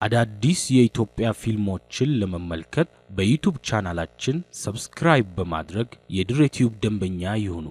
አዳዲስ የኢትዮጵያ ፊልሞችን ለመመልከት በዩቲዩብ ቻናላችን ሰብስክራይብ በማድረግ የድሬቲዩብ ደንበኛ ይሁኑ።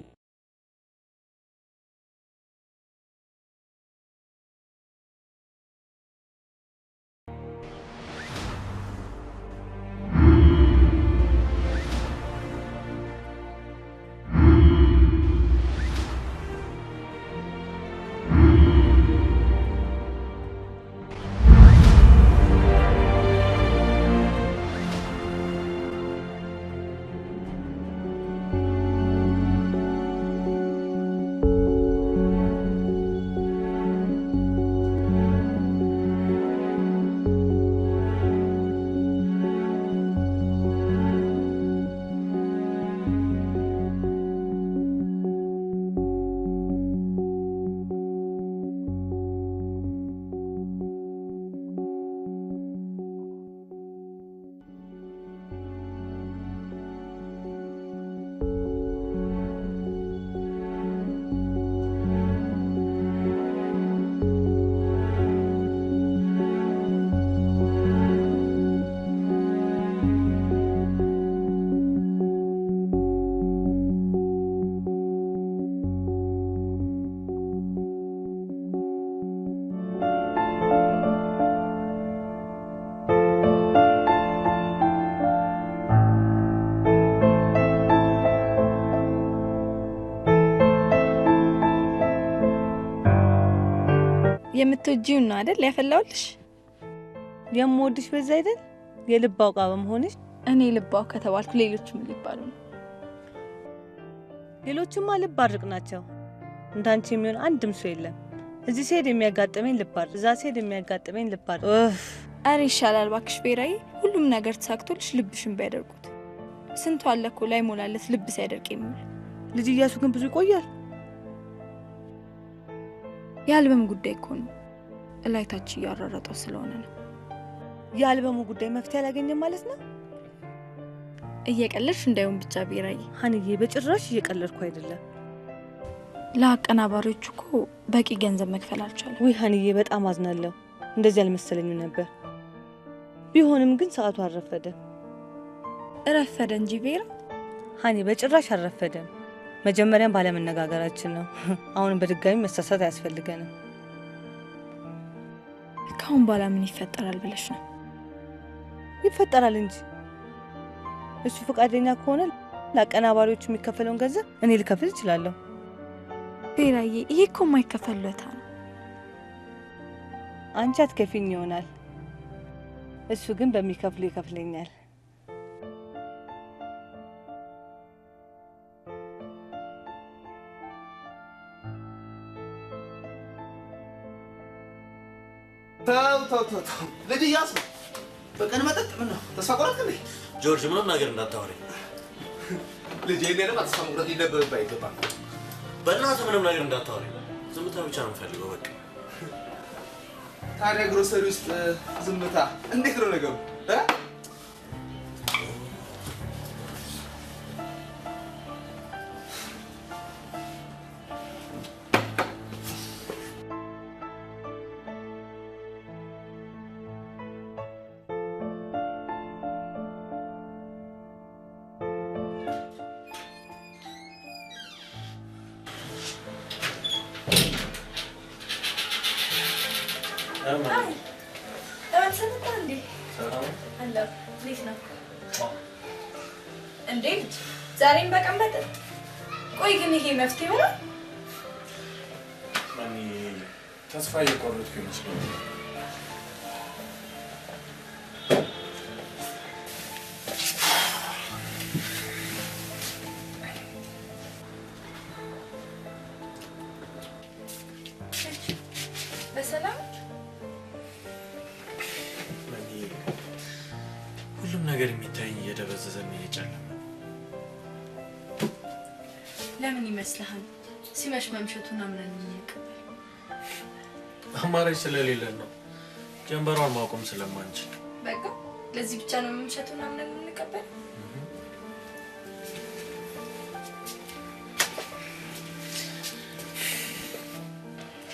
የምትወጂው ነው አይደል ያፈላውልሽ? የምወድሽ በዛ አይደል የልባው ቃ በመሆንሽ። እኔ ልባው ከተባልኩ ሌሎች ምን ሊባሉ ነው? ሌሎችማ ልባርቅ ናቸው። እንዳንቺ የሚሆን አንድም ሰው የለም። እዚህ ሲሄድ የሚያጋጥመኝ ልባር፣ እዛ ሲሄድ የሚያጋጥመኝ ልባር። አሬ ይሻላል ባክሽ ቤራዬ። ሁሉም ነገር ተሳክቶልሽ ልብሽን ባያደርጉት። ስንቱ አለኮ ላይ ሞላለት ልብ ሲያደርቅ የሚል ልጅ እያሱ ግን ብዙ ይቆያል። የአልበም ጉዳይ እኮ ነው። እላይታች ያራራጣው ስለሆነ ነው። የአልበሙ ጉዳይ መፍትሄ አላገኘም ማለት ነው። እየቀለድሽ እንዳይሆን ብቻ ቤራዬ። ሀንዬ በጭራሽ እየቀለድኩ አይደለም። ለአቀናባሪዎቹ እኮ በቂ ገንዘብ መክፈል አልቻለም። ወይ ሀንዬ በጣም አዝናለሁ። እንደዚህ አልመሰለኝም ነበር። ቢሆንም ግን ሰዓቱ አልረፈደም። ረፈደ እንጂ ቤራ። ሀኒ በጭራሽ አልረፈደም። መጀመሪያም ባለመነጋገራችን ነው። አሁንም በድጋሚ መሳሳት አያስፈልገንም። ካሁን በኋላ ምን ይፈጠራል ብለሽ ነው? ይፈጠራል እንጂ እሱ ፈቃደኛ ከሆነ ለአቀናባሪዎቹ የሚከፈለውን ገንዘብ እኔ ልከፍል እችላለሁ። ቤራዬ ይሄ እኮ የማይከፈል ውለታ ነው። አንቺ አትከፊኝ ይሆናል፣ እሱ ግን በሚከፍሉ ይከፍለኛል። ታው ልጅ እያሱ በቀን መጠጥ ምን ነው ተስፋ ቆረጥክ እንዴ? ጆርጅ ምንም ነገር እንዳታወሪ ልጅ የኔንም ተስፋ መቁረጥ ይነበብብህ አይገባም። በእናትህ ምንም ነገር እንዳታወሪ፣ ዝምታ ብቻ ነው የምፈልገው በቃ። ታዲያ ግሮሰሪ ውስጥ ዝምታ እንዴት ነው ነገሩ? እንዴት ዛሬም በቀን መጠጥ? ቆይ ግን ይሄ መፍትሄ ነው? ማን ተስፋ እየቆረጥኩ ይመስላል። በሰላም ሁሉም ነገር የሚታየኝ እየደበዘዘና እየጨለመ። ለምን ይመስልሃል? ሲመሽ መምሸቱን አምነን እንቀበል። አማራጭ ስለሌለን ነው። ጀንበሯን ማቆም ስለማንችል በቃ ለዚህ ብቻ ነው መምሸቱን አምነን እንቀበል።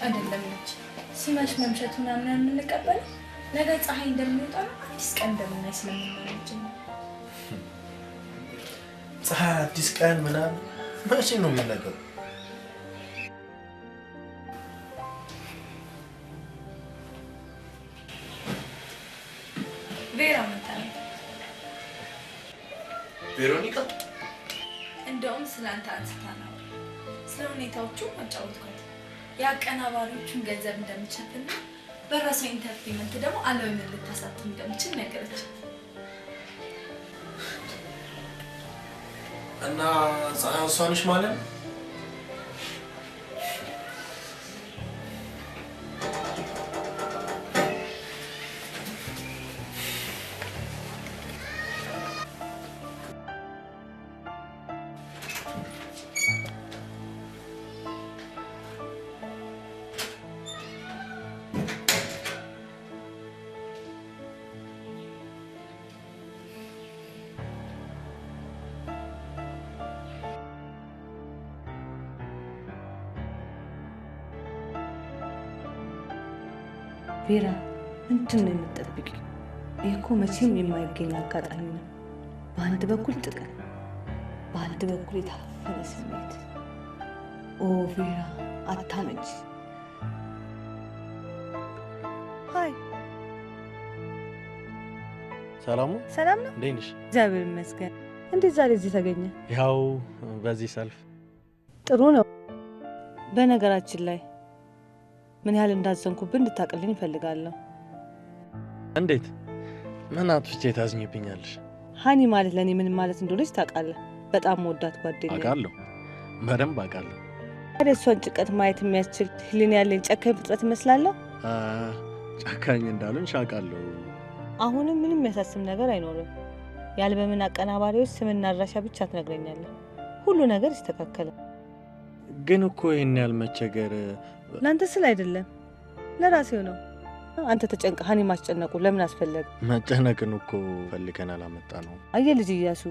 አይደለም ልጅ ሲመሽ መምሸቱን አምነን እንቀበል ነገ ፀሐይ እንደሚወጣ አዲስ ቀን እንደምናይ ስለምናለች ነው። ፀሐይ አዲስ ቀን ምናምን መቼ ነው የሚነገረው? ቬራ መጣች። ቬሮኒካ እንደውም ስላንተ አንስታ ነው ስለ ሁኔታዎቹ አጫወትኳት። የአቀናባሪዎቹን ገንዘብ እንደምትሸፍና በራሷ ኢንተርቴንመንት ደግሞ ዓለምን ልታሳትም እንደምችል ነገረች። እና ፀሐይ እሷ ነሽ ማለት ነው? ቬራ ምንድን ነው የምትጠብቂው? ይህ እኮ መቼም የማይገኝ አጋጣሚ ነው። በአንድ በኩል ጥቅም፣ በአንድ በኩል የታፈነ ስሜት። ኦ ቬራ አታመንች። ሀይ ሰላሙ ሰላም ነው? እንዴት ነሽ? እግዚአብሔር ይመስገን። እንዴት ዛሬ እዚህ ተገኘ? ያው በዚህ ሰልፍ ጥሩ ነው። በነገራችን ላይ ምን ያህል እንዳዘንኩብን እንድታቅልኝ እፈልጋለሁ። እንዴት? ምን አጥፍቼ ታዝኝብኛለሽ? ሀኒ ማለት ለእኔ ምን ማለት እንደሆነች ታውቃለህ። በጣም መወዳት ጓደኛ። አውቃለሁ፣ በደንብ አውቃለሁ። ታዲያ እሷን ጭንቀት ማየት የሚያስችል ህሊና ያለኝ ጨካኝ ፍጥረት ይመስላለሁ? ጨካኝ እንዳሉን አውቃለሁ። አሁንም ምንም የሚያሳስብ ነገር አይኖርም። የአልበምን አቀናባሪዎች ስምና አድራሻ ብቻ ትነግረኛለህ። ሁሉ ነገር ይስተካከላል። ግን እኮ ይህን ያህል መቸገር ለአንተ ስል አይደለም፣ ለራሴው ነው። አንተ ተጨንቀ ሀኒ ማስጨነቁ ለምን አስፈለገ? መጨነቅን እኮ ፈልገን አላመጣ ነው። አየህ ልጅ እያሱ፣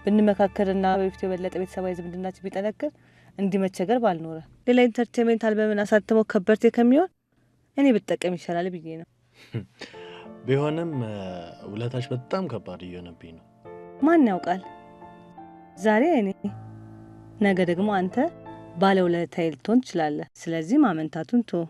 ብንመካከርና በፊት የበለጠ ቤተሰባዊ ዝምድናችን ቢጠነክር እንዲህ መቸገር ባልኖረ። ሌላ ኢንተርቴንሜንት አልበምን አሳትመው ከበርቴ ከሚሆን እኔ ብጠቀም ይሻላል ብዬ ነው። ቢሆንም ውለታሽ በጣም ከባድ እየሆነብኝ ነው። ማን ያውቃል? ዛሬ እኔ ነገ ደግሞ አንተ ባለውለታዬ ልትሆን ትችላለህ። ስለዚህ ማመንታቱን ቶ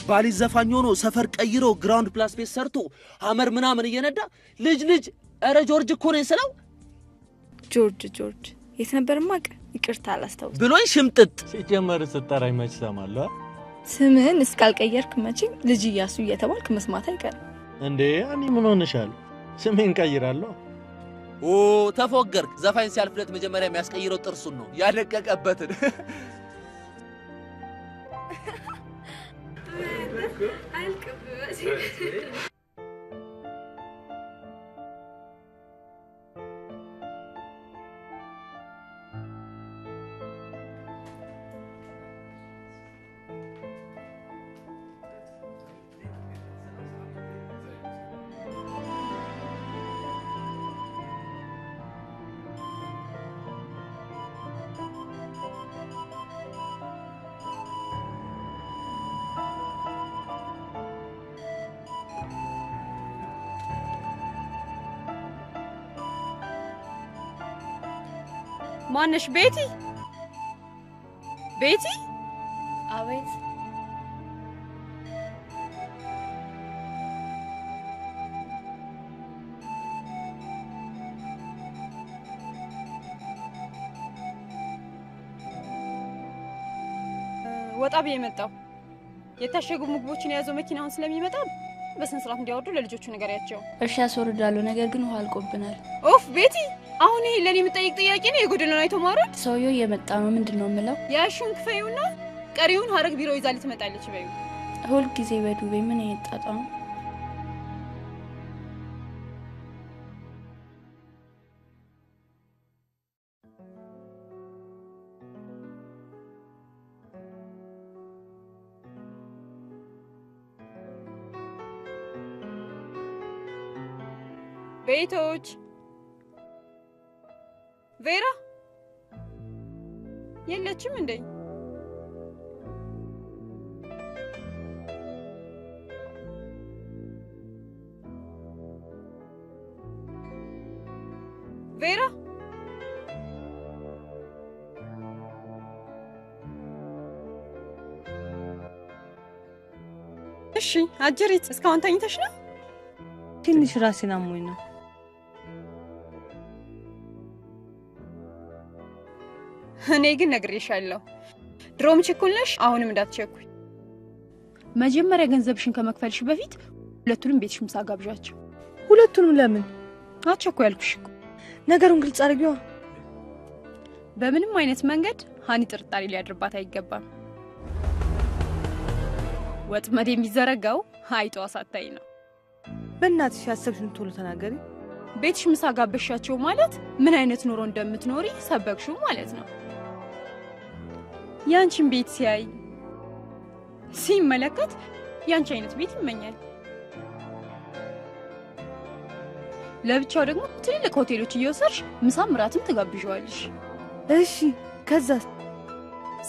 ባሊ ዘፋኝ ሆኖ ሰፈር ቀይሮ ግራውንድ ፕላስ ቤት ሰርቶ ሀመር ምናምን እየነዳ ልጅ ኧረ ጆርጅ እኮ ነኝ ስለው ጆርጅ የት ነበር ማቅ? ይቅርታ አላስታውስ ብሎኝ ሽምጥጥ። ሲጀመር ስጠራኝ መች ሰማለሁ? ስምህን እስካልቀየርክ መቼም ልጅ እያሱ እየተባልክ መስማት አይቀርም። እንዴ እኔ ምን ሆነሻል? ስሜን ቀይራለሁ። ኦ ተፎገርክ። ዘፋኝ ሲያልፍለት መጀመሪያ የሚያስቀይረው ጥርሱን ነው ያደቀቀበትን። ማነሽ? ቤቲ? አቤት። ወጣ ብዬ መጣሁ። የታሸጉ ምግቦችን የያዘው መኪናውን ስለሚመጣ በስነ ስርዓት እንዲያወርዱ ለልጆቹ ንገሪያቸው። እሺ ያስወርዳለሁ፣ ነገር ግን ውሃ አልቆብናል። ኦፍ ቤቲ፣ አሁን ይሄ ለኔ የምጠይቅ ጥያቄ ነው? የጎደለውን አይቶ ማውረድ። ሰውየው እየመጣ ነው። ምንድነው የምለው? ያሹን ክፈዩና ቀሪውን ሀረግ ቢሮ ይዛ ልትመጣለች በዩ። ሁል ጊዜ በዱቤ ምን እየጣጣ ነው? ቤቶች ቬራ የለችም እንዴ? ቬራ እሺ፣ አጀሪት እስካሁን ተኝተሽ ነው? ትንሽ ራሴን አሞኝ ነው። እኔ ግን ነግሬሻለሁ፣ ድሮም ችኩል ነሽ፣ አሁንም እንዳትቸኩይ። መጀመሪያ ገንዘብሽን ከመክፈልሽ በፊት ሁለቱንም ቤትሽ ምሳ ጋብዣቸው። ሁለቱንም ለምን? አትቸኩይ ያልኩሽ እኮ። ነገሩን ግልጽ አድርጊዋ። በምንም አይነት መንገድ ሀኒ ጥርጣሬ ሊያድርባት አይገባም። ወጥመድ የሚዘረጋው አይጧ ሳታይ ነው። በእናትሽ ያሰብሽን ቶሎ ተናገሪ። ቤትሽ ምሳ ጋብዣቸው ማለት ምን አይነት ኑሮ እንደምትኖሪ ሰበክሽው ማለት ነው። ያንቺን ቤት ሲያይ ሲመለከት ያንቺ አይነት ቤት ይመኛል። ለብቻው ደግሞ ትልልቅ ሆቴሎች እየወሰድሽ ምሳም እራትም ትጋብዣዋለሽ። እሺ፣ ከዛስ?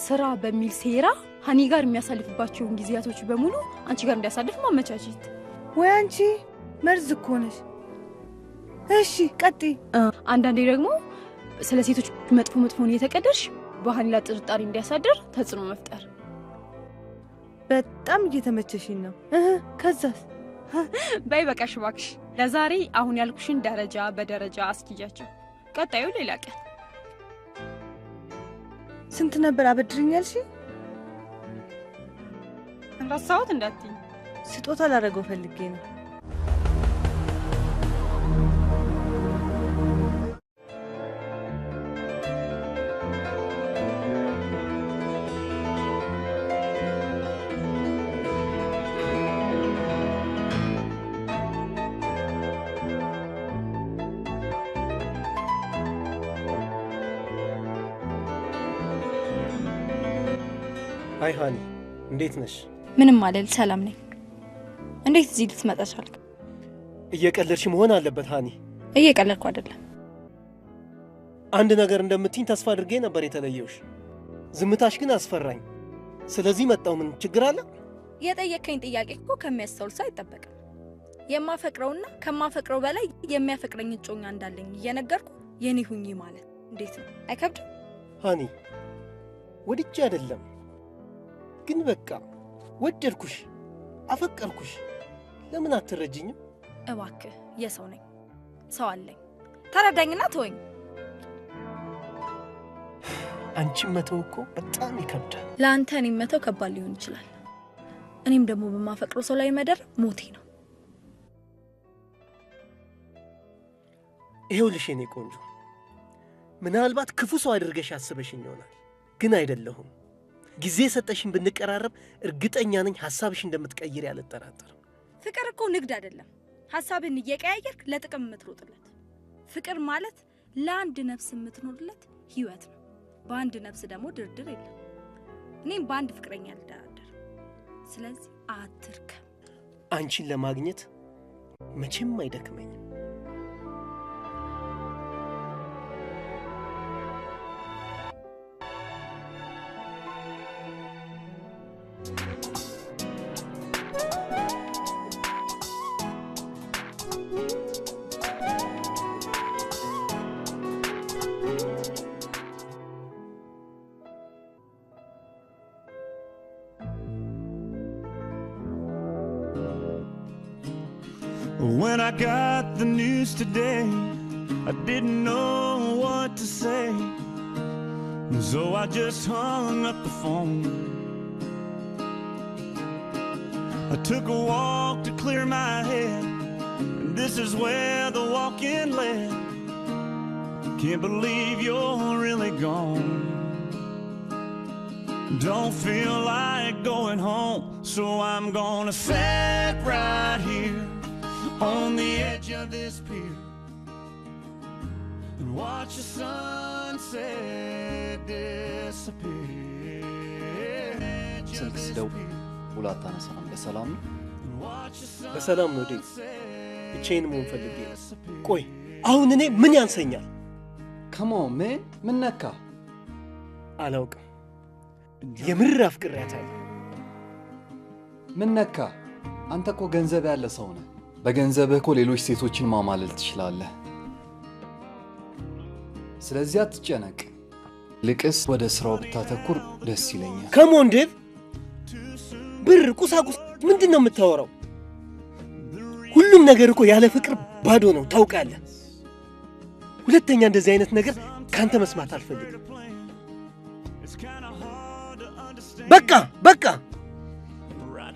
ስራ በሚል ሴራ ሀኒ ጋር የሚያሳልፍባቸውን ጊዜያቶች በሙሉ አንቺ ጋር እንዲያሳልፍ ማመቻቸት። ወይ አንቺ መርዝ እኮ ነሽ። እሺ ቀጥይ። አንዳንዴ ደግሞ ስለ ሴቶች መጥፎ መጥፎን እየተቀደርሽ በሀኒ ላይ ጥርጣሬ እንዲያሳድር ተጽዕኖ መፍጠር። በጣም እየተመቸሽኝ ነው። ከዛስ? በይ በቃሽ እባክሽ። ለዛሬ አሁን ያልኩሽን ደረጃ በደረጃ አስኪያቸው። ቀጣዩ ሌላ ቀን። ስንት ነበር አበድርኛልሽ? ረሳሁት እንዳትዪ። ስጦታ ላደርገው ፈልጌ ነው። አይ ሃኒ፣ እንዴት ነሽ? ምንም አለል፣ ሰላም ነኝ። እንዴት እዚህ ልትመጣ ቻልክ? እየቀለድሽ መሆን አለበት ሃኒ። እየቀለድኩ አይደለም። አንድ ነገር እንደምትይኝ ተስፋ አድርጌ ነበር የተለየውሽ። ዝምታሽ ግን አስፈራኝ። ስለዚህ መጣው። ምን ችግር አለ? የጠየከኝ ጥያቄ እኮ ከሚያስተውል ሰው አይጠበቅም። የማፈቅረውና ከማፈቅረው በላይ የሚያፈቅረኝ እጮኛ እንዳለኝ እየነገርኩ የኔ ሁኚ ማለት እንዴት ነው? አይከብድም? ሃኒ፣ ወድጄ አይደለም ግን በቃ ወደድኩሽ፣ አፈቀርኩሽ። ለምን አትረጅኝም? እባክህ፣ የሰው ነኝ፣ ሰው አለኝ። ተረዳኝና ተወኝ። አንቺን መተው እኮ በጣም ይከብዳል። ለአንተ እኔም መተው ከባድ ሊሆን ይችላል። እኔም ደግሞ በማፈቅረው ሰው ላይ መደር ሞቴ ነው። ይኸውልሽ የኔ ቆንጆ፣ ምናልባት ክፉ ሰው አድርገሽ አስበሽኝ ይሆናል፣ ግን አይደለሁም። ጊዜ ሰጠሽን ብንቀራረብ እርግጠኛ ነኝ ሐሳብሽ እንደምትቀይር ያልጠራጠርም። ፍቅር እኮ ንግድ አይደለም፣ ሐሳብን እየቀያየርክ ለጥቅም የምትሮጥለት። ፍቅር ማለት ለአንድ ነፍስ የምትኖርለት ህይወት ነው። በአንድ ነፍስ ደግሞ ድርድር የለም። እኔም በአንድ ፍቅረኛ ልደራደር። ስለዚህ አትርከም። አንቺን ለማግኘት መቼም አይደክመኝም። When I got the news today, I didn't know what to say, so I just hung up the phone. I took a walk to clear my head, and this is where the walk-in led. Can't believe you're really gone. Don't feel like going home, so I'm gonna sit right here on the edge of this pier and watch the sunset disappear. ስልክ ስደውል ሁለት አነሳም። በሰላም ነው? በሰላም ነው ዴቭ። ብቻዬን መሆን ፈልጌ ነው። ቆይ አሁን እኔ ምን ያንሰኛል? ከሞን ምን ነካ? አላውቅም። የምር አፍቅሬያታለሁ። ምን ነካ? አንተ እኮ ገንዘብ ያለ ሰው ነህ። በገንዘብህ እኮ ሌሎች ሴቶችን ማማለል ትችላለህ። ስለዚህ አትጨነቅ። ልቅስ ወደ ስራው ብታተኩር ደስ ይለኛል። ከሞን ዴቭ፣ ብር፣ ቁሳቁስ ምንድን ነው የምታወራው? ሁሉም ነገር እኮ ያለ ፍቅር ባዶ ነው ታውቃለህ። ሁለተኛ እንደዚህ አይነት ነገር ካንተ መስማት አልፈልግም። በቃ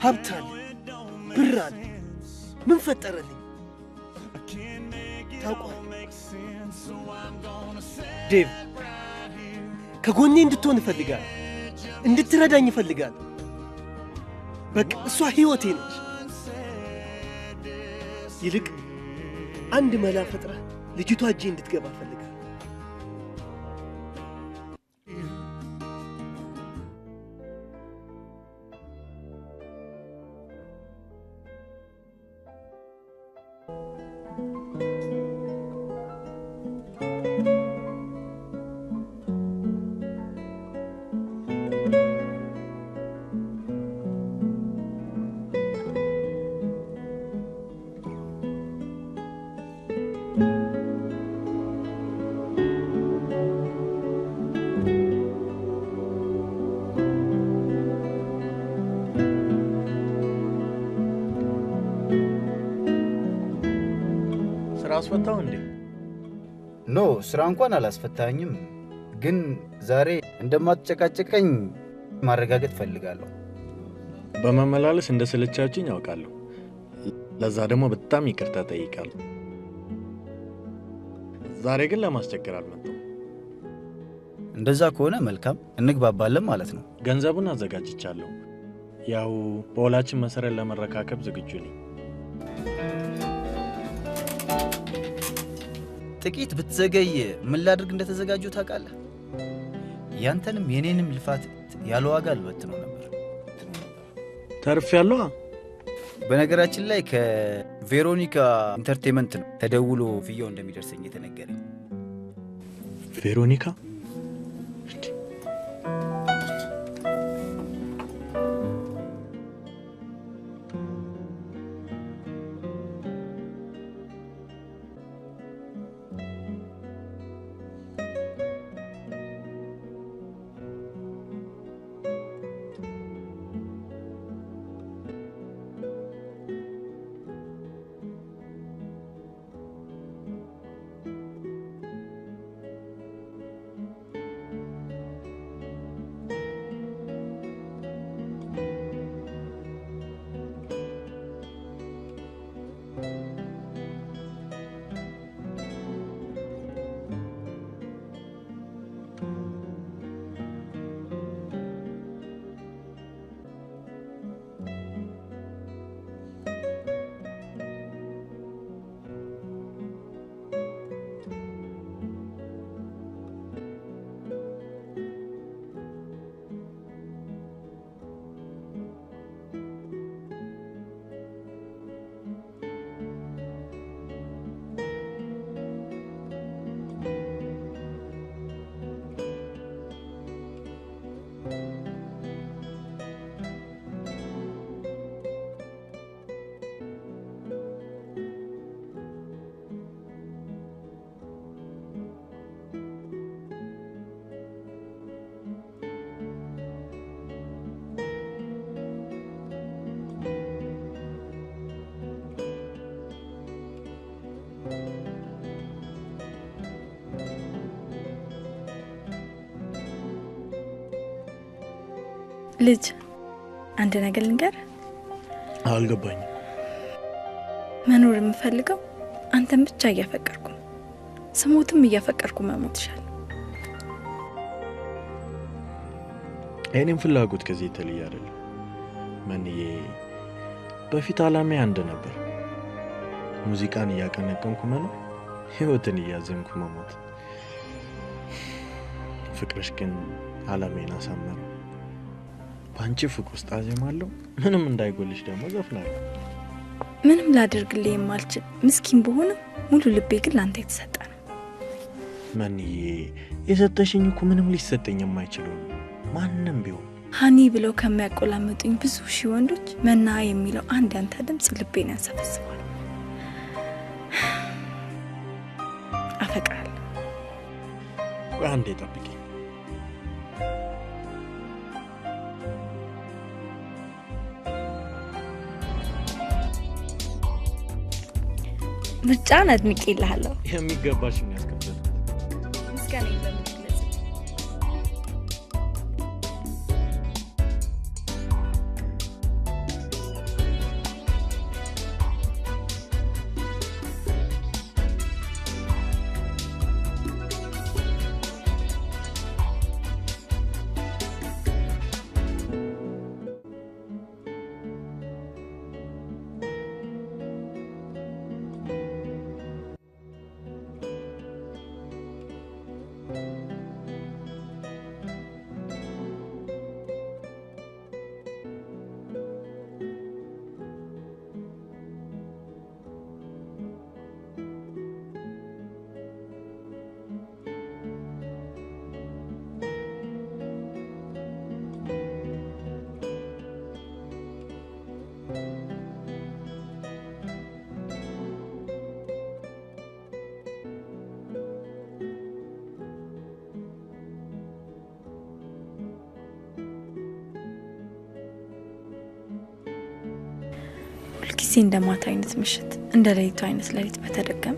ሀብት አለ፣ ብር አለ፣ ምን ፈጠረልኝ? ታውቋል ዴቭ፣ ከጎኔ እንድትሆን እፈልጋለሁ፣ እንድትረዳኝ እፈልጋለሁ። በቃ እሷ ህይወቴ ነች። ይልቅ አንድ መላ ፈጥረህ ልጅቷ እጄ እንድትገባ እፈልጋለሁ። አስፈታው እንዴ? ኖ ስራ እንኳን አላስፈታኝም፣ ግን ዛሬ እንደማትጨቃጨቀኝ ማረጋገጥ ፈልጋለሁ። በመመላለስ እንደሰለቻችኝ ያውቃለሁ። ለዛ ደግሞ በጣም ይቅርታ ጠይቃለሁ። ዛሬ ግን ለማስቸገር አልመጣሁም። እንደዛ ከሆነ መልካም፣ እንግባባለን ማለት ነው። ገንዘቡን አዘጋጅቻለሁ። ያው በወላችን መሰረት ለመረካከብ ዝግጁ ነኝ። ጥቂት ብትዘገይ ምን ላድርግ እንደተዘጋጁ ታውቃለህ? ያንተንም የኔንም ልፋት ያለ ዋጋ አልበትነው ነበር። ተርፌያለሁ። በነገራችን ላይ ከቬሮኒካ ኢንተርቴይንመንት ነው ተደውሎ ፍያው እንደሚደርሰኝ የተነገረኝ። ቬሮኒካ? ልጅ አንድ ነገር ልንገር፣ አልገባኝም። መኖር የምፈልገው አንተን ብቻ እያፈቀርኩ ነው። ስሞትም እያፈቀርኩ መሞት ይሻላል። እኔም ፍላጎት ከዚህ የተለየ አይደለም። መንዬ በፊት አላማዬ አንድ ነበር። ሙዚቃን እያቀነቀንኩ መኖር፣ ህይወትን እያዘንኩ መሞት። ፍቅርሽ ግን አላማዬን አሳመረው። በአንቺ ፍቅር ውስጥ አዜማለሁ፣ ምንም እንዳይጎልሽ ደግሞ ዘፍናለሁ። ምንም ላደርግልህ የማልችል ምስኪን በሆነም ሙሉ ልቤ ግን ላንተ የተሰጠ ነው። መንዬ የሰጠሽኝ እኮ ምንም ሊሰጠኝ የማይችለው ማንንም ቢሆን ሃኒ ብለው ከሚያቆላምጡኝ ብዙ ሺህ ወንዶች መና የሚለው አንድ ያንተ ድምጽ ልቤን ያንሰፈስባል። አፈቅራለሁ። አንዴ ጠብቂ። ምርጫን አድንቄልሃለሁ። የሚገባሽን ያስከብር። ምስጋና ይበልጥ ጊዜ እንደማታ አይነት ምሽት እንደ ሌሊቱ አይነት ሌሊት በተደገመ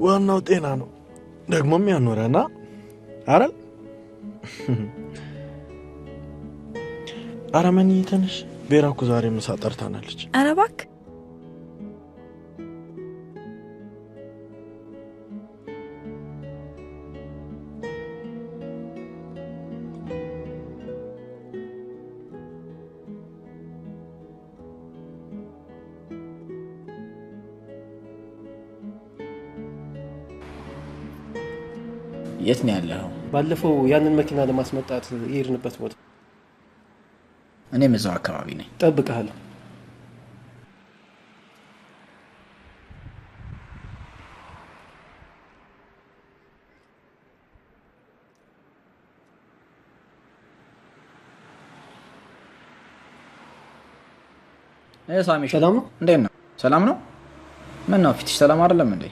ዋናው ጤና ነው ደግሞም ያኖረና አረል አረመኒ ተነሽ ቤራኩ ዛሬ ምሳ ጠርታናለች። አረባክ የት ነው ያለው? ባለፈው ያንን መኪና ለማስመጣት ይሄድንበት ቦታ። እኔም እዛው አካባቢ ነኝ። ጠብቀሃለሁ። ሳሚ ሰላም ነው? እንዴት ነው? ሰላም ነው? ምን ነው ፊትሽ ሰላም አይደለም እንዴ?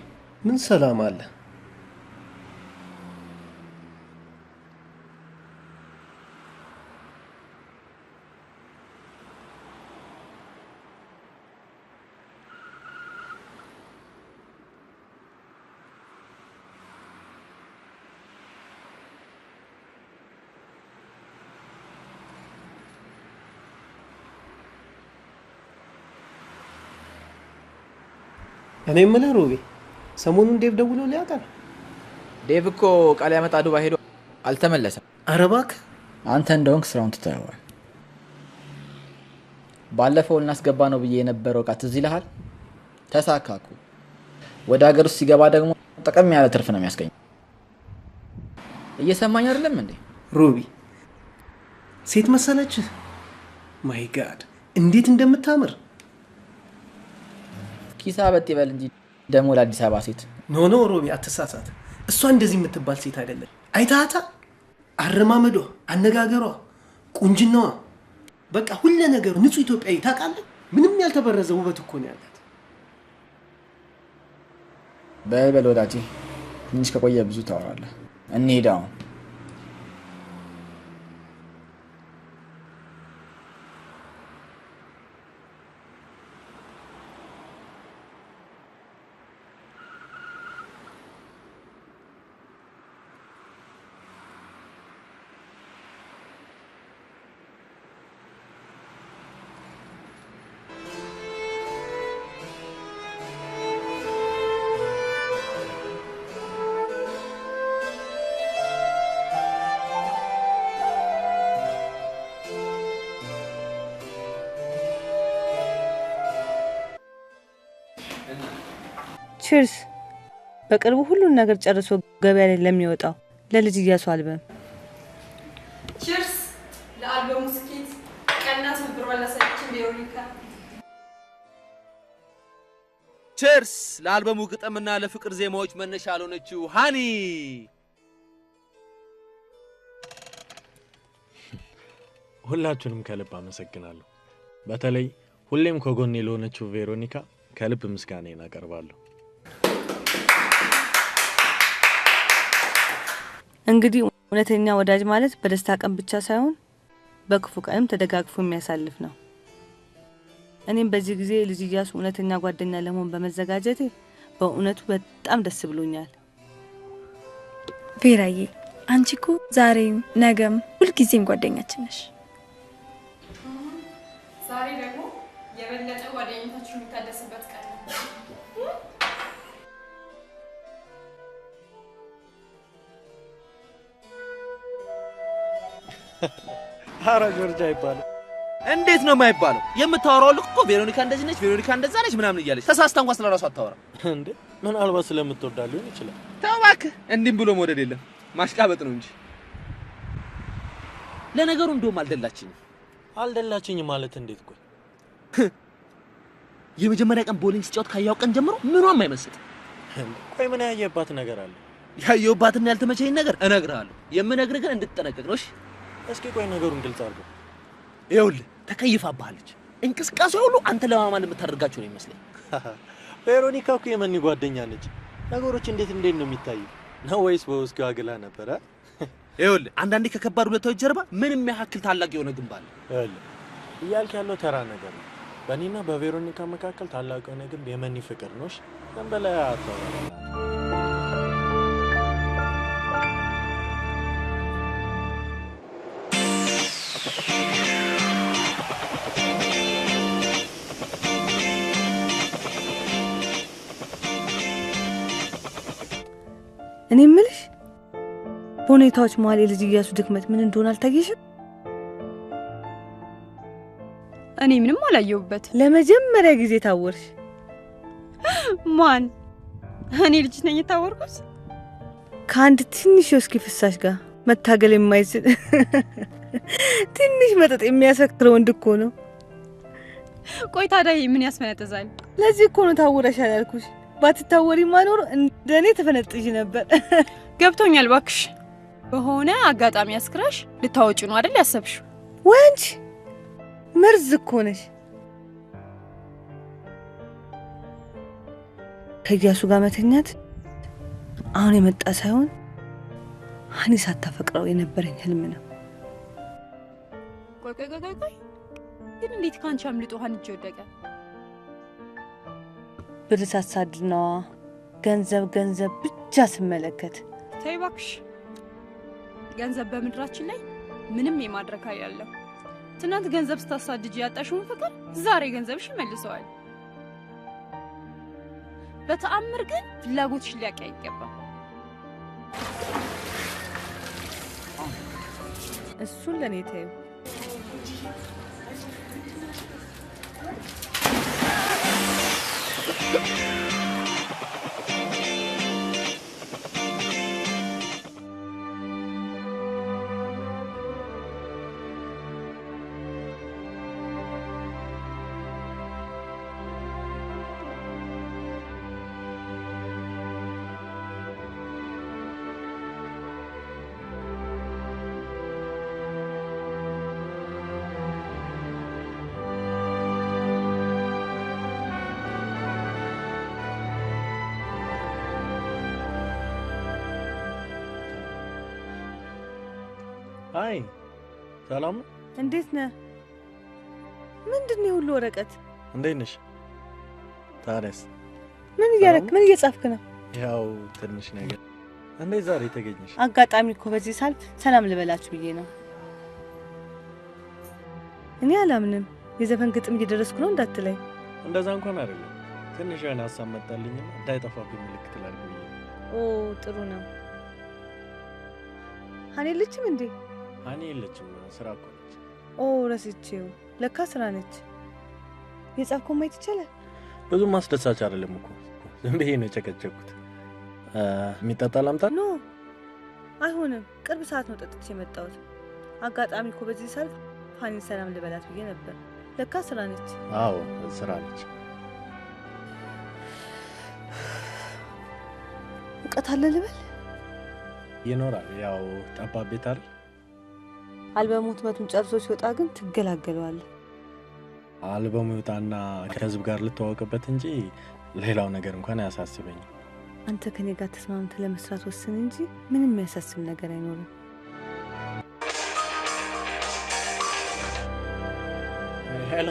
ምን ሰላም አለ? እኔ የምልህ ሮቢ ሰሞኑን ዴቭ ደውሎ ሊያውቃል? ዴቭ እኮ ቃል ያመጣ ዱባይ ሄዶ አልተመለሰም። ኧረ እባክህ አንተ እንደሆንክ ስራውን ትተኸዋል። ባለፈው እናስገባ ነው ብዬ የነበረው ዕቃ ትዝ ይልሃል? ተሳካኩ። ወደ ሀገር ውስጥ ሲገባ ደግሞ ጠቀም ያለ ትርፍ ነው የሚያስገኘው። እየሰማኝ አይደለም እንዴ? ሮቢ ሴት መሰለችህ? ማይ ጋድ እንዴት እንደምታምር ኪሳ በጥ ይበል እንጂ ደግሞ ለአዲስ አበባ ሴት ኖ ኖ ሮቢ አትሳሳት። እሷ እንደዚህ የምትባል ሴት አይደለም። አይታታ አረማመዷ፣ አነጋገሯ፣ ቁንጅናዋ በቃ ሁሉ ነገሩ ንጹህ ኢትዮጵያዊ ታውቃለህ። ምንም ያልተበረዘ ውበት እኮ ነው ያላት። በል ወዳጄ ትንሽ ከቆየ ብዙ ታወራለህ። እንሂድ አሁን። ቺርስ። በቅርቡ ሁሉን ነገር ጨርሶ ገበያ ላይ ለሚወጣው ለልጅ እያሱ አልበም። ቺርስ ለአልበሙ ስኬት። ቀና ትብብር ባላሳየችን ቬሮኒካ። ቺርስ ለአልበሙ ግጥምና ለፍቅር ዜማዎች መነሻ ያልሆነችው ሃኒ። ሁላችሁንም ከልብ አመሰግናለሁ። በተለይ ሁሌም ከጎኔ ለሆነችው ቬሮኒካ ከልብ ምስጋናዬን አቀርባለሁ። እንግዲህ እውነተኛ ወዳጅ ማለት በደስታ ቀን ብቻ ሳይሆን በክፉ ቀንም ተደጋግፎ የሚያሳልፍ ነው። እኔም በዚህ ጊዜ ልጅ እያሱ እውነተኛ ጓደኛ ለመሆን በመዘጋጀቴ በእውነቱ በጣም ደስ ብሎኛል። ቬራዬ አንቺ እኮ ዛሬም ነገም ሁልጊዜም ጓደኛችን ነሽ። ዛሬ ደግሞ የበለጠ ጓደኝነታችሁ የሚታደስበት ቀን ነው። ኧረ ጆርጅ አይባልም። እንዴት ነው የማይባለው? የምታወራው ልክ እኮ ቬሮኒካ እንደዚህ ነች፣ ቬሮኒካ እንደዛ ነች ምናምን እያለች ተሳስታ እንኳን ስለራሷ አታወራ እንዴ። ምናልባት ስለምትወዳ ሊሆን ይችላል። ተው እባክህ፣ እንዲህም ብሎ መውደድ የለም ማሽቃበጥ ነው እንጂ። ለነገሩ እንደውም አልደላችኝም። አልደላችኝም ማለት እንዴት? ቆይ የመጀመሪያ ቀን ቦሊንግ ሲጫወት ካያው ቀን ጀምሮ ምኗም አይመስል። ቆይ ምን ያየባት ነገር አለ? ያየውባትና ያልተመቸኝ ነገር እነግርሃለሁ። የምነግርህ ግን እንድትጠነቀቅ ነው። እሺ እስኪ ቆይ ነገሩን ግልጽ አድርገው። ይኸውልህ ተከይፋብሃለች። እንቅስቃሴ ሁሉ አንተ ለማማን የምታደርጋቸው ነው ይመስለኝ። ቬሮኒካ እኮ የመኒ ጓደኛ ነች። ነገሮች እንዴት ነው የሚታዩ? ነው ወይስ በውስጥ አግላ ነበረ? ይኸውልህ አንዳንዴ ከከባድ ሁለታዎች ጀርባ ምንም ያህል ታላቅ የሆነ ግንብ አለ። ይኸውልህ እያልክ ያለው ተራ ነገር ነው። በእኔና በቬሮኒካ መካከል ታላቅ የሆነ ግንብ የመኒ ፍቅር ነው። ዝም ብለህ አታወራ። እኔ የምልሽ በሁኔታዎች መሀል የልጅ እያሱ ድክመት ምን እንደሆነ አልታየሽም? እኔ ምንም አላየሁበት። ለመጀመሪያ ጊዜ ታወርሽ። ማን? እኔ ልጅ ነኝ የታወርኩት? ከአንድ ትንሽ የውስኪ ፍሳሽ ጋር መታገል የማይችል ትንሽ መጠጥ የሚያሰክር ወንድ እኮ ነው። ቆይ ታዲያ ምን ያስፈነጥዛል? ለዚህ እኮ ነው ታወረሻል ያልኩሽ። ባትታወሪ ማኖር እንደኔ ተፈነጥጂ ነበር። ገብቶኛል ባክሽ። በሆነ አጋጣሚ አስክራሽ ልታወጪ ነው አይደል ያሰብሽው? ወንጅ መርዝ እኮ ነሽ። ከእያሱ ጋር መተኛት አሁን የመጣ ሳይሆን ሀኒ ሳታፈቅረው የነበረኝ ህልም ነው። ቆይ ግን እንዴት ካንቺ አምልጦ ሀኒ እጅ ወደቀ? ብር ሳሳድድ ነዋ። ገንዘብ ብቻ ስመለከት። ተይ እባክሽ፣ ገንዘብ በምድራችን ላይ ምንም የማድረግ ኃይል አለው። ትናንት ገንዘብ ስታሳድጅ ያጣሽውን ፍቅር ዛሬ ገንዘብሽ ይመልሰዋል። በተአምር ግን ፍላጎትሽ ሊያውቅ አይገባም። እሱን ለኔ ተይው። አይ ሰላም ነው። እንዴት ነህ? ምንድነው ሁሉ ወረቀት? እንዴት ነሽ? ታዲያስ ምን እየጻፍክ ነው? ያው ትንሽ ነገር። እንዴት ዛሬ ተገኘሽ? አጋጣሚ እኮ በዚህ ሳልፍ ሰላም ልበላችሁ ብዬ ነው። እኔ አላምንም። የዘፈን ግጥም እየደረስኩ ነው እንዳትለኝ። እንደዛ እንኳን አይደለም። ትንሽ የሆነ ሀሳብ መጣልኝና እንዳይጠፋብኝ ምልክት ላድርግ ብዬ። ኦ ጥሩ ነው። ሀኒ የለችም እንዴ? ሀኒ የለችም፣ ስራ እኮ ነች። ኦ ረስቼው፣ ለካ ስራ ነች። የጻፍከው ማየት ይቻላል? ብዙ ማስደሳች አይደለም እኮ ዝም ብዬ ነው ጨቀጨኩት። የሚጠጣ ላምጣ? ኖ አይሆንም። ቅርብ ሰዓት ነው ጠጥቼ የመጣሁት። አጋጣሚ እኮ በዚህ ሰልፍ ፋኒን ሰላም ልበላት ብዬ ነበር። ለካ ስራ ነች። አዎ ስራ ነች። እውቀት አለ ልበል? ይኖራል። ያው ጠባብ ቤት አይደል? አልበሙ ህትመቱን ጨርሶ ሲወጣ ግን ትገላገለዋለህ። አልበሙ ይወጣና ከህዝብ ጋር ልተዋወቅበት እንጂ ሌላው ነገር እንኳን አያሳስበኝም። አንተ ከኔ ጋር ተስማምተህ ለመስራት ወስን እንጂ ምንም የሚያሳስብ ነገር አይኖርም። ሄሎ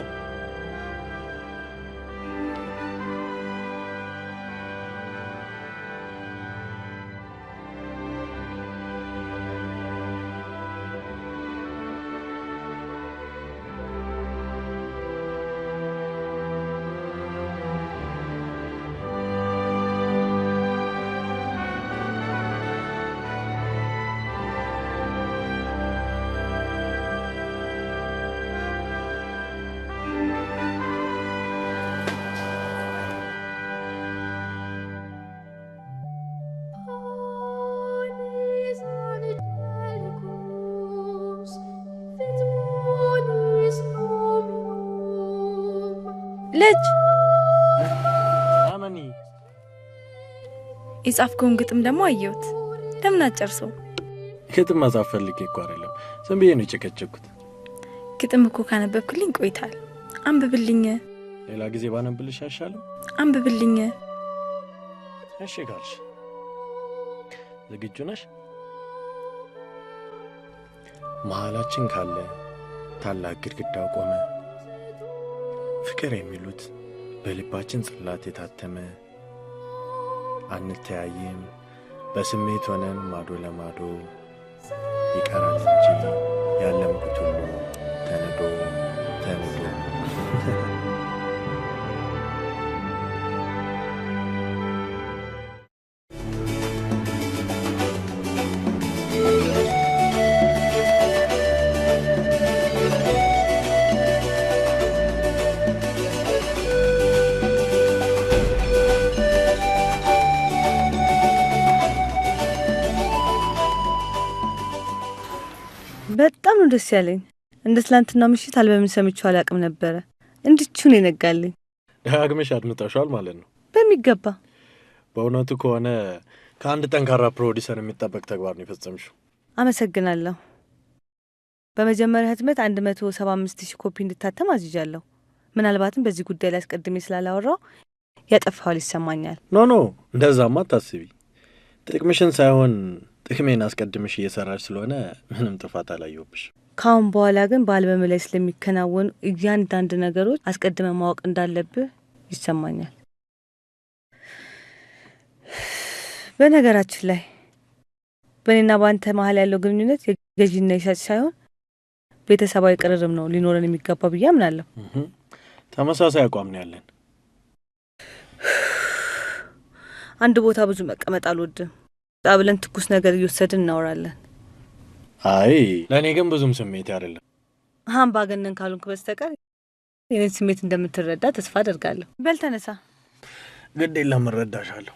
ልጅ አማኒ የጻፍከውን ግጥም ደግሞ አየሁት። ለምን አጨርሰው? ግጥም መጻፍ ፈልጌ እኮ አይደለም፣ ዝም ብዬ ነው የጨቀጨኩት። ግጥም እኮ ካነበብክልኝ ቆይታል። አንብብልኝ። ሌላ ጊዜ ባነብልሽ አይሻልም? አንብብልኝ። እሺ ካልሽ ዝግጁ ነሽ? መሀላችን ካለ ታላቅ ግድግዳው ቆመ። ፍቅር የሚሉት በልባችን ጽላት የታተመ። አንተያይም በስሜት ሆነን ማዶ ለማዶ ይቀራል እንጂ ያለምኩት ሁሉ ተነዶ ተነዶ። በጣም ነው ደስ ያለኝ። እንደ ትላንትናው ምሽት አልበምን ሰምቼው አላውቅም ነበረ። እንድቹን ይነጋልኝ። ደጋግመሽ አድምጠሻል ማለት ነው? በሚገባ። በእውነቱ ከሆነ ከአንድ ጠንካራ ፕሮዲሰር የሚጠበቅ ተግባር ነው የፈጸምሽው። አመሰግናለሁ። በመጀመሪያ ህትመት 175,000 ኮፒ እንድታተም አዝዣለሁ። ምናልባትም በዚህ ጉዳይ ላይ አስቀድሜ ስላላወራው ያጠፋው ይሰማኛል። ኖ እንደዛማ አታስቢ። ጥቅምሽን ሳይሆን ጥቅሜን አስቀድምሽ እየሰራሽ ስለሆነ ምንም ጥፋት አላየሁብሽ። ካሁን በኋላ ግን በአልበም ላይ ስለሚከናወኑ እያንዳንድ ነገሮች አስቀድመ ማወቅ እንዳለብህ ይሰማኛል። በነገራችን ላይ በእኔና በአንተ መሀል ያለው ግንኙነት የገዢና የሻጭ ሳይሆን ቤተሰባዊ ቅርርብ ነው ሊኖረን የሚገባው ብዬ አምናለሁ። ተመሳሳይ አቋም ነው ያለን። አንድ ቦታ ብዙ መቀመጥ አልወድም። ብለን ትኩስ ነገር እየወሰድን እናወራለን። አይ ለእኔ ግን ብዙም ስሜት አይደለም። አምባገነን ካልሆንክ በስተቀር የኔን ስሜት እንደምትረዳ ተስፋ አደርጋለሁ። በል ተነሳ። ግድ የለም እረዳሻለሁ።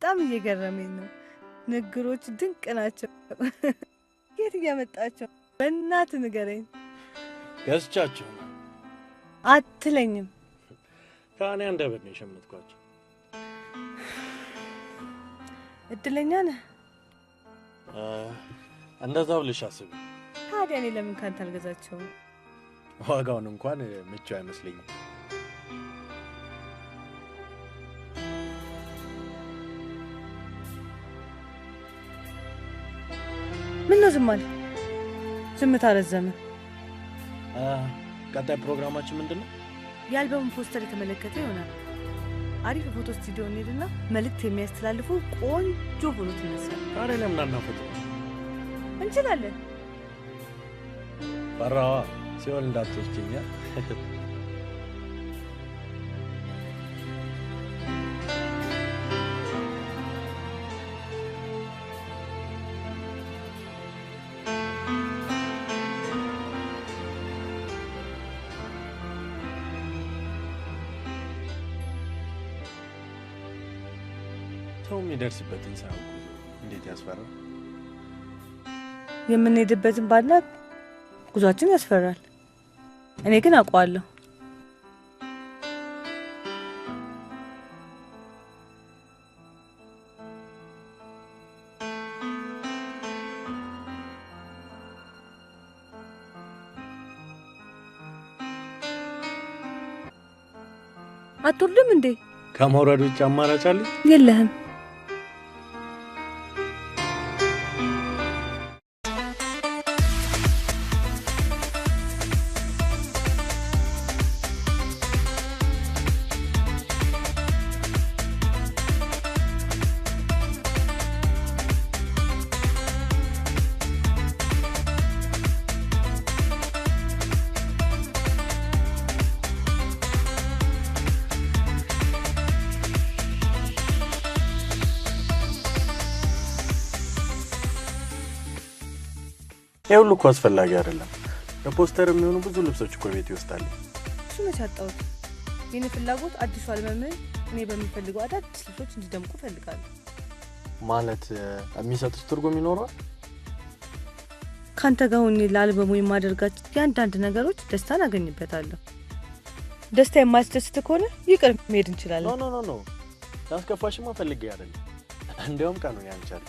በጣም እየገረመኝ ነው። ንግሮች ድንቅ ናቸው። የት እያመጣቸው? በእናትህ ንገረኝ። ገዝቻቸው አትለኝም? ከእኔ አንደበት ነው የሸመትኳቸው። እድለኛ ነህ። እንደዛ ብለሽ አስቢ። ታዲያ እኔ ለምን ካንተ አልገዛቸውም? ዋጋውን እንኳን ምቹ አይመስለኝም። ምን ነው ዝም አለ? ዝምታ ረዘመ። ቀጣይ ፕሮግራማችን ምንድነው? የአልበሙን ፖስተር የተመለከተ ይሆናል። አሪፍ ፎቶ ስቱዲዮ እንሄድና መልእክት የሚያስተላልፉ ቆንጆ ፎቶ ትነሳል። ታዲያ ለምን አናፈጥም? እንችላለን። ፈራዋ ሲሆን እንዳትወስጂኛ። ሰው የሚደርስበትን ሳያውቁ እንዴት ያስፈራል። የምንሄድበትን ባናቅ ጉዟችን ያስፈራል። እኔ ግን አውቀዋለሁ። አትወርድም እንዴ? ከመውረድ ውጭ አማራጭ አለ? የለህም። ይሁሉ እኮ አስፈላጊ አይደለም። ለፖስተር የሚሆኑ ብዙ ልብሶች እኮ ቤት ይወስዳል። እሱ መቻጣው የኔ ፍላጎት አዲሱ አልበም እኔ በሚፈልገው አዳዲስ ልብሶች እንዲደምቁ ፈልጋለሁ። ማለት የሚሰጡት ትርጉም ይኖረዋል። ካንተ ጋር ሆኜ ለአልበሙ የማደርጋቸው ያንዳንድ ነገሮች ደስታን አገኝበታለሁ። ደስታ የማያስደስት ከሆነ ይቅር መሄድ እንችላለን። ኖ ያስከፋሽማ ፈልጌ አይደለም። እንደውም ቀኑን ያንቻል።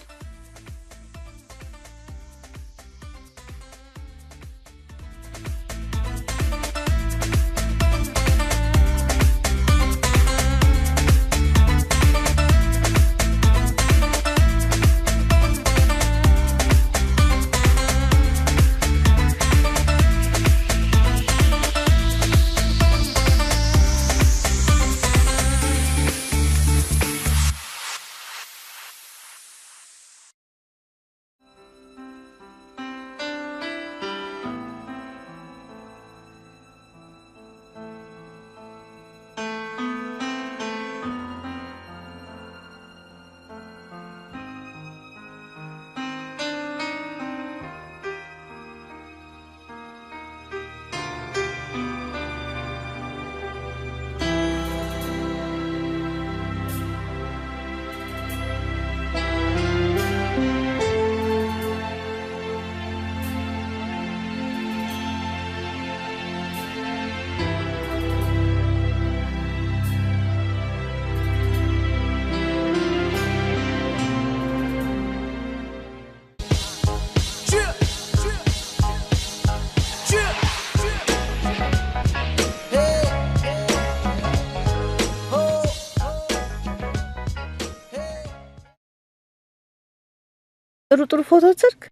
ጥሩ ፎቶ ጽርክ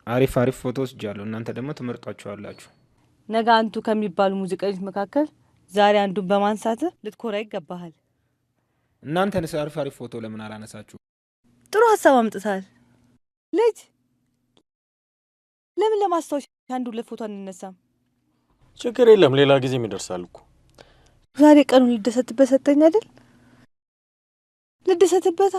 አሪፍ ፎቶስ ጃሉ። እናንተ ደግሞ ተመርጣችኋላችሁ። ነገ አንቱ ከሚባሉ ሙዚቀኞች መካከል ዛሬ አንዱን በማንሳት ልትኮራ ይገባሃል። እናንተንስ አሪፍ ፎቶ ለምን አላነሳችሁ? ጥሩ ሀሳብ አምጥታል። ልጅ ለምን ለማስታወሻ አንዱ ለፎቶ አንነሳም? ችግር የለም፣ ሌላ ጊዜ ይደርሳል እኮ። ዛሬ ቀኑ ልደሰትበት ሰጠኝ አይደል? ልደሰትበታ።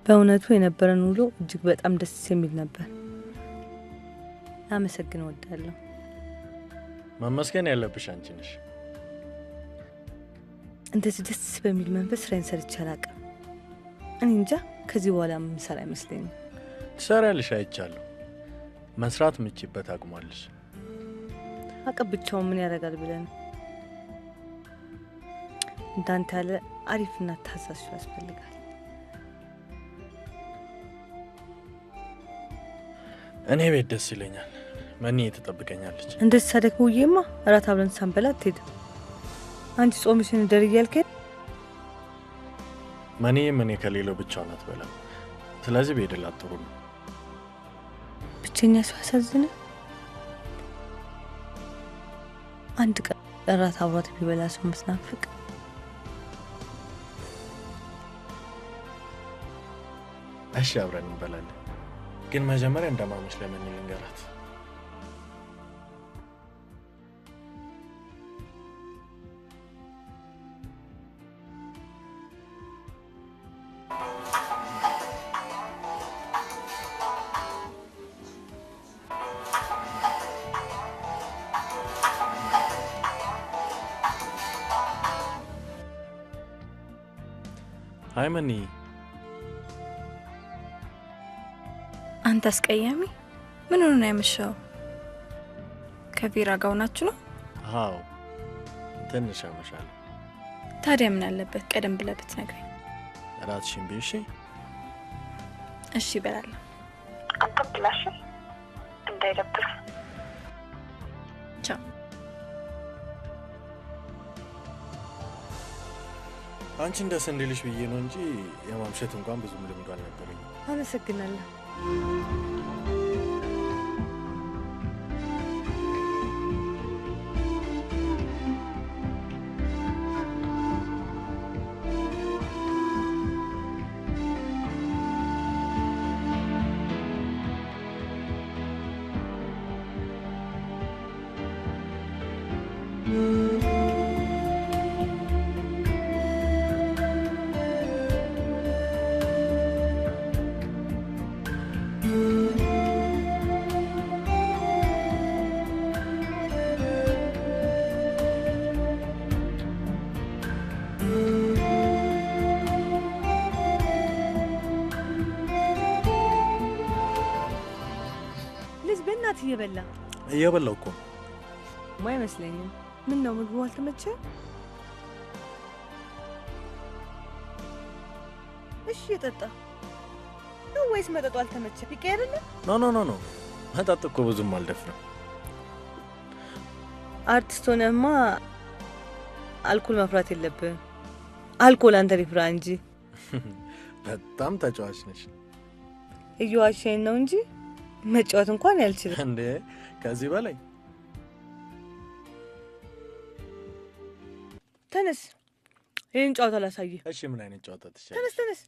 በእውነቱ የነበረን ውሎ እጅግ በጣም ደስ የሚል ነበር። አመሰግን እወዳለሁ። መመስገን ያለብሽ አንቺ ነሽ። እንደዚህ ደስ በሚል መንፈስ ስራዬን ሰርቼ አላውቅም። እኔ እንጃ ከዚህ በኋላ የምሰራ አይመስለኝም። ትሰሪያለሽ፣ አይቻለሁ። መስራት ምችበት አቅሟለሽ። አቅም ብቻውን ምን ያደርጋል ብለን እንዳንተ ያለ አሪፍና ታዛዥ ያስፈልጋል። እኔ ቤት ደስ ይለኛል። መኒ ትጠብቀኛለች። እንደዚህ ሳደክሙዬማ እራት አብረን ሳንበላ አትሄድም። አንቺ ጾምሽን እንደር እያልከኝ መኒ ምን ከሌለው ብቻውን አትበላም። ስለዚህ ቤድላት ጥሩ ነው። ብቸኛ ሰው ያሳዝነ። አንድ ቀን እራት አብሯት ቢበላ ሰው መስናፍቅ። እሺ አብረን እንበላለን። ግን መጀመሪያ እንደማመሽ ለምን ልንገራት? ሃይ መኒ። አንተ አስቀያሚ፣ ምን ሆነ ነው ያመሻው? ከቪራ ጋር ናችሁ ነው? አዎ ትንሽ አመሻለሁ። ታዲያ ምን አለበት ቀደም ብለህ ብትነግረኝ? እራትሽን ብይ። እሺ እሺ እበላለሁ። አንተ ብላሽ እንዳይደብር። ቻው። አንቺ እንደስ እንድልሽ ብዬ ነው እንጂ የማምሸት እንኳን ብዙም ልምዱ አልነበረኝ። አመሰግናለሁ። እየበላሁ እኮ አይመስለኝም። ምን ነው ምግቡ አልተመቸህም? እሺ የጠጣ ነው ወይስ መጠጡ አልተመቸህ? ይቀየርልህ? ኖ መጠጥ እኮ ብዙም አልደፍርም። አርቲስት ሆነህማ አልኮል መፍራት የለብህም። አልኮል አንተ ሊፍራ እንጂ። በጣም ተጫዋች ነሽ። እየዋሸኝ ነው እንጂ መጫወት እንኳን ያልችልም። እንዴ ከዚህ በላይ ተነስ፣ ይህን ጨዋታ ላሳይህ። እሺ ምን አይነት ጨዋታ ትችላለሽ? ተነስ።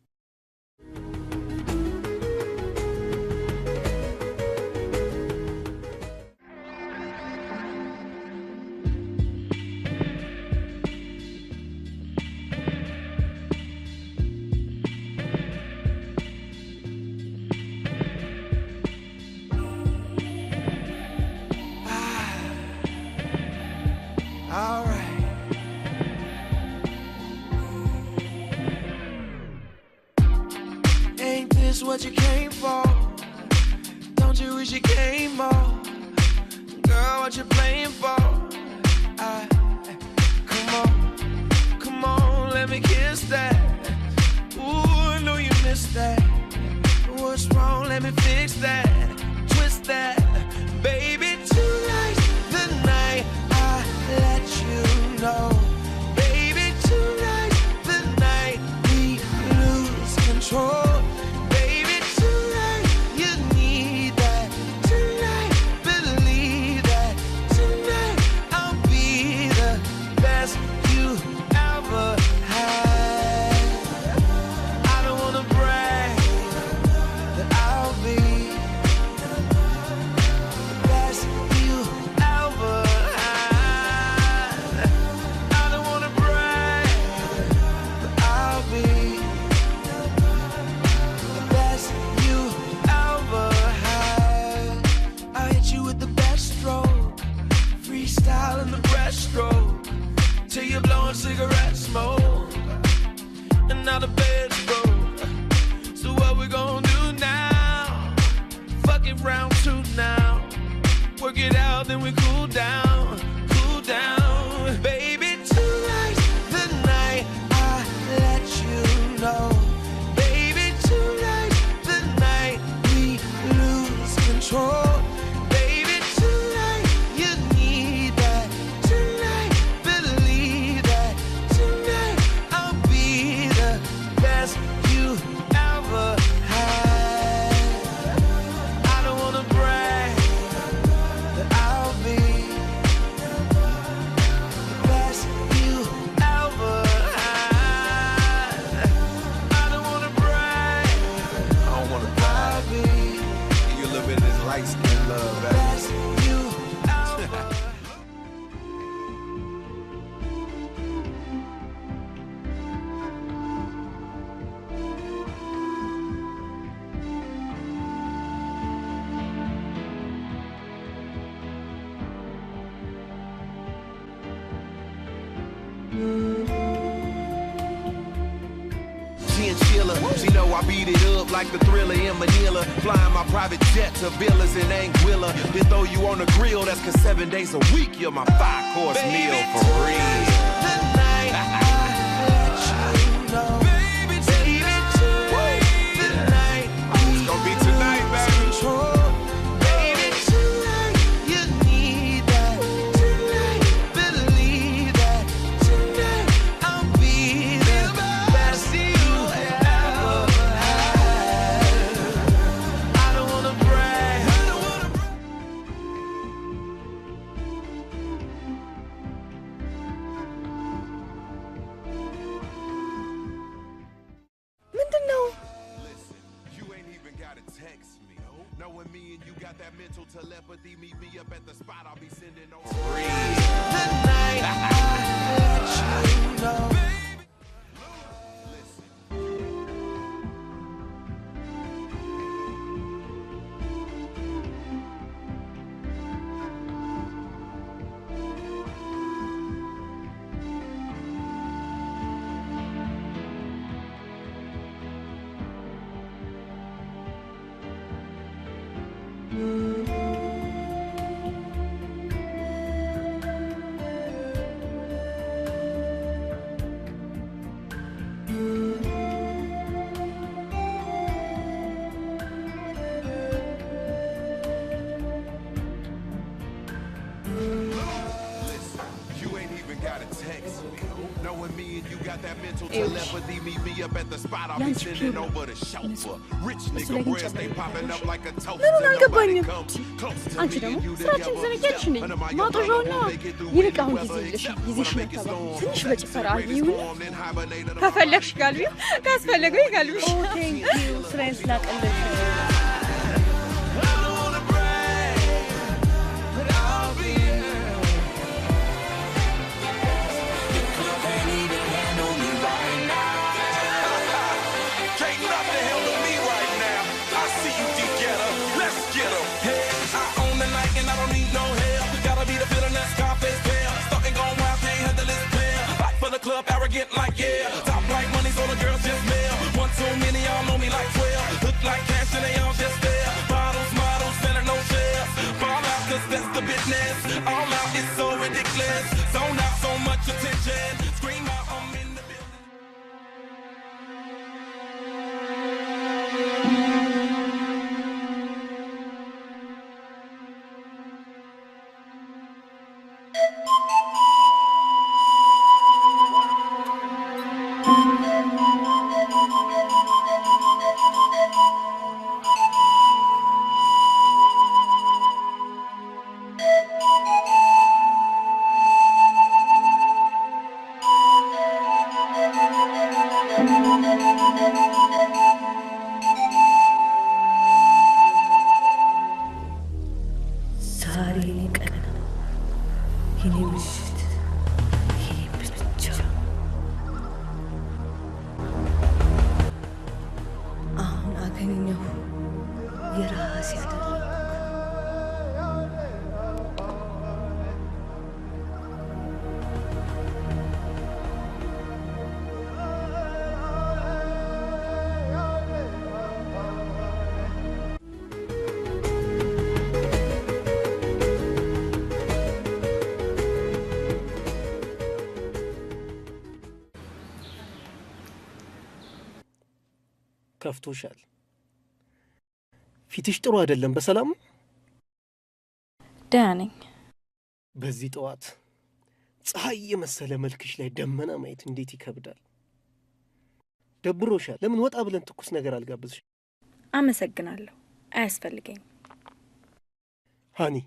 What you came for? Don't you wish you came more? Girl, what you playing for? Come on, let me kiss that. Ooh, I know you missed that. What's wrong? Let me fix that. Twist that, baby. Tonight's the night I let you know. Baby, tonight's the night we lose control. it round 2 now. Work it out, then we cool down, cool down. Baby, tonight's the night I let you know. Baby, tonight's the night we lose control. Baby, tonight you need that. Tonight, believe that. Tonight I'll be the best you ever had. I don't wanna brag, but I'll be the best you ever had. I don't wanna brag, I don't wanna I'll be you a little bit of this light skin love, the baby. best you ever. Chinchilla, she know I beat it up like the Thriller in Manila. Flying my private jet to villas in Anguilla. Then throw you on the grill, that's 'cause 7 days a week you're my 5-course meal for real. The night I let you know. Baby, tonight, the night It's gonna be tonight, baby. control. Baby, tonight you need that. Tonight, believe that. Tonight I'll be the best you ever had. I don't wanna brag. ምንድነው? You ain't even gotta text me. Knowing me and you got that mental telepathy, meet me up at the spot, I'll be sending over. The night I let you know. You ain't even gotta text me. Knowing me and you got that mental telepathy, meet me up at the spot, I'll be sending over the chauffeur. Rich nigga bread stay popping up like a toaster. ምኑን አልገባኝም። Comes close to አንቺ me ደግሞ and you ስራችን together. ዘነጋች ነኝ ማጠዣውና ይልቅ አሁን ጊዜ የለሽም ጊዜሽን አታባቢ ትንሽ በጭፈራ ይሁን ከፈለግሽ ጋልቢው ካስፈለገው ይጋልብሽ ስራዬን ስላቀለልሽ Can't nothing handle me right now. I see you together. Let's get 'em. Hey, I own the night and I don't need no help. Gotta be the feeling that Scarface feel. Starting going wild, can't handle this pill. Fight for the club, arrogant like yeah. Top like money, so the girls just mail. One too many, y'all know me like 12. Look like cash and they all just there. Bottles, models, selling no shares. Fall out, 'cause that's the business. All out is so ridiculous. Zone out, so much attention. Scream out, I'm in the building. ዛሬ የኔ ቀን ነው፣ የኔ ምሽት፣ የኔ ብቻ። አሁን አገኘሁ የራሴ ያደረግኩ ከፍቶሻል። ፊትሽ ጥሩ አይደለም። በሰላም ደህና ነኝ። በዚህ ጠዋት ፀሐይ የመሰለ መልክሽ ላይ ደመና ማየት እንዴት ይከብዳል። ደብሮሻል። ለምን ወጣ ብለን ትኩስ ነገር አልጋብዝሽ? አመሰግናለሁ። አያስፈልገኝም። ሃኒ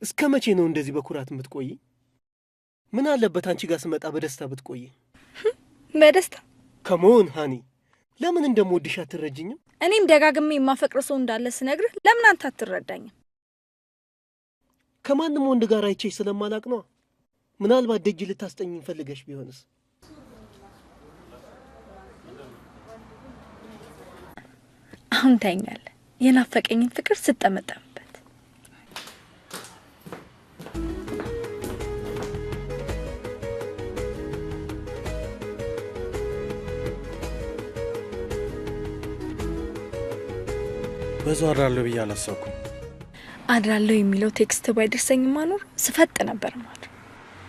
እስከ መቼ ነው እንደዚህ በኩራት የምትቆይ? ምን አለበት አንቺ ጋር ስመጣ በደስታ ብትቆይ? በደስታ ከመሆን ሃኒ ለምን እንደምወድሽ አትረጅኝም? እኔም ደጋግሜ የማፈቅረው ሰው እንዳለ ስነግርህ ለምን አንተ አትረዳኝም? ከማንም ወንድ ጋር አይቼሽ ስለማላቅ ነው። ምናልባት ደጅ ልታስጠኝኝ ፈልገሽ ቢሆንስ? አሁን ታይኛለህ የናፈቀኝን ፍቅር ስጠመጠምበት። በዛው አድራለሁ ብዬ አላሰብኩም። አድራለሁ የሚለው ቴክስት ባይደርሰኝ ማኖር ስፈጥ ነበር ማለት።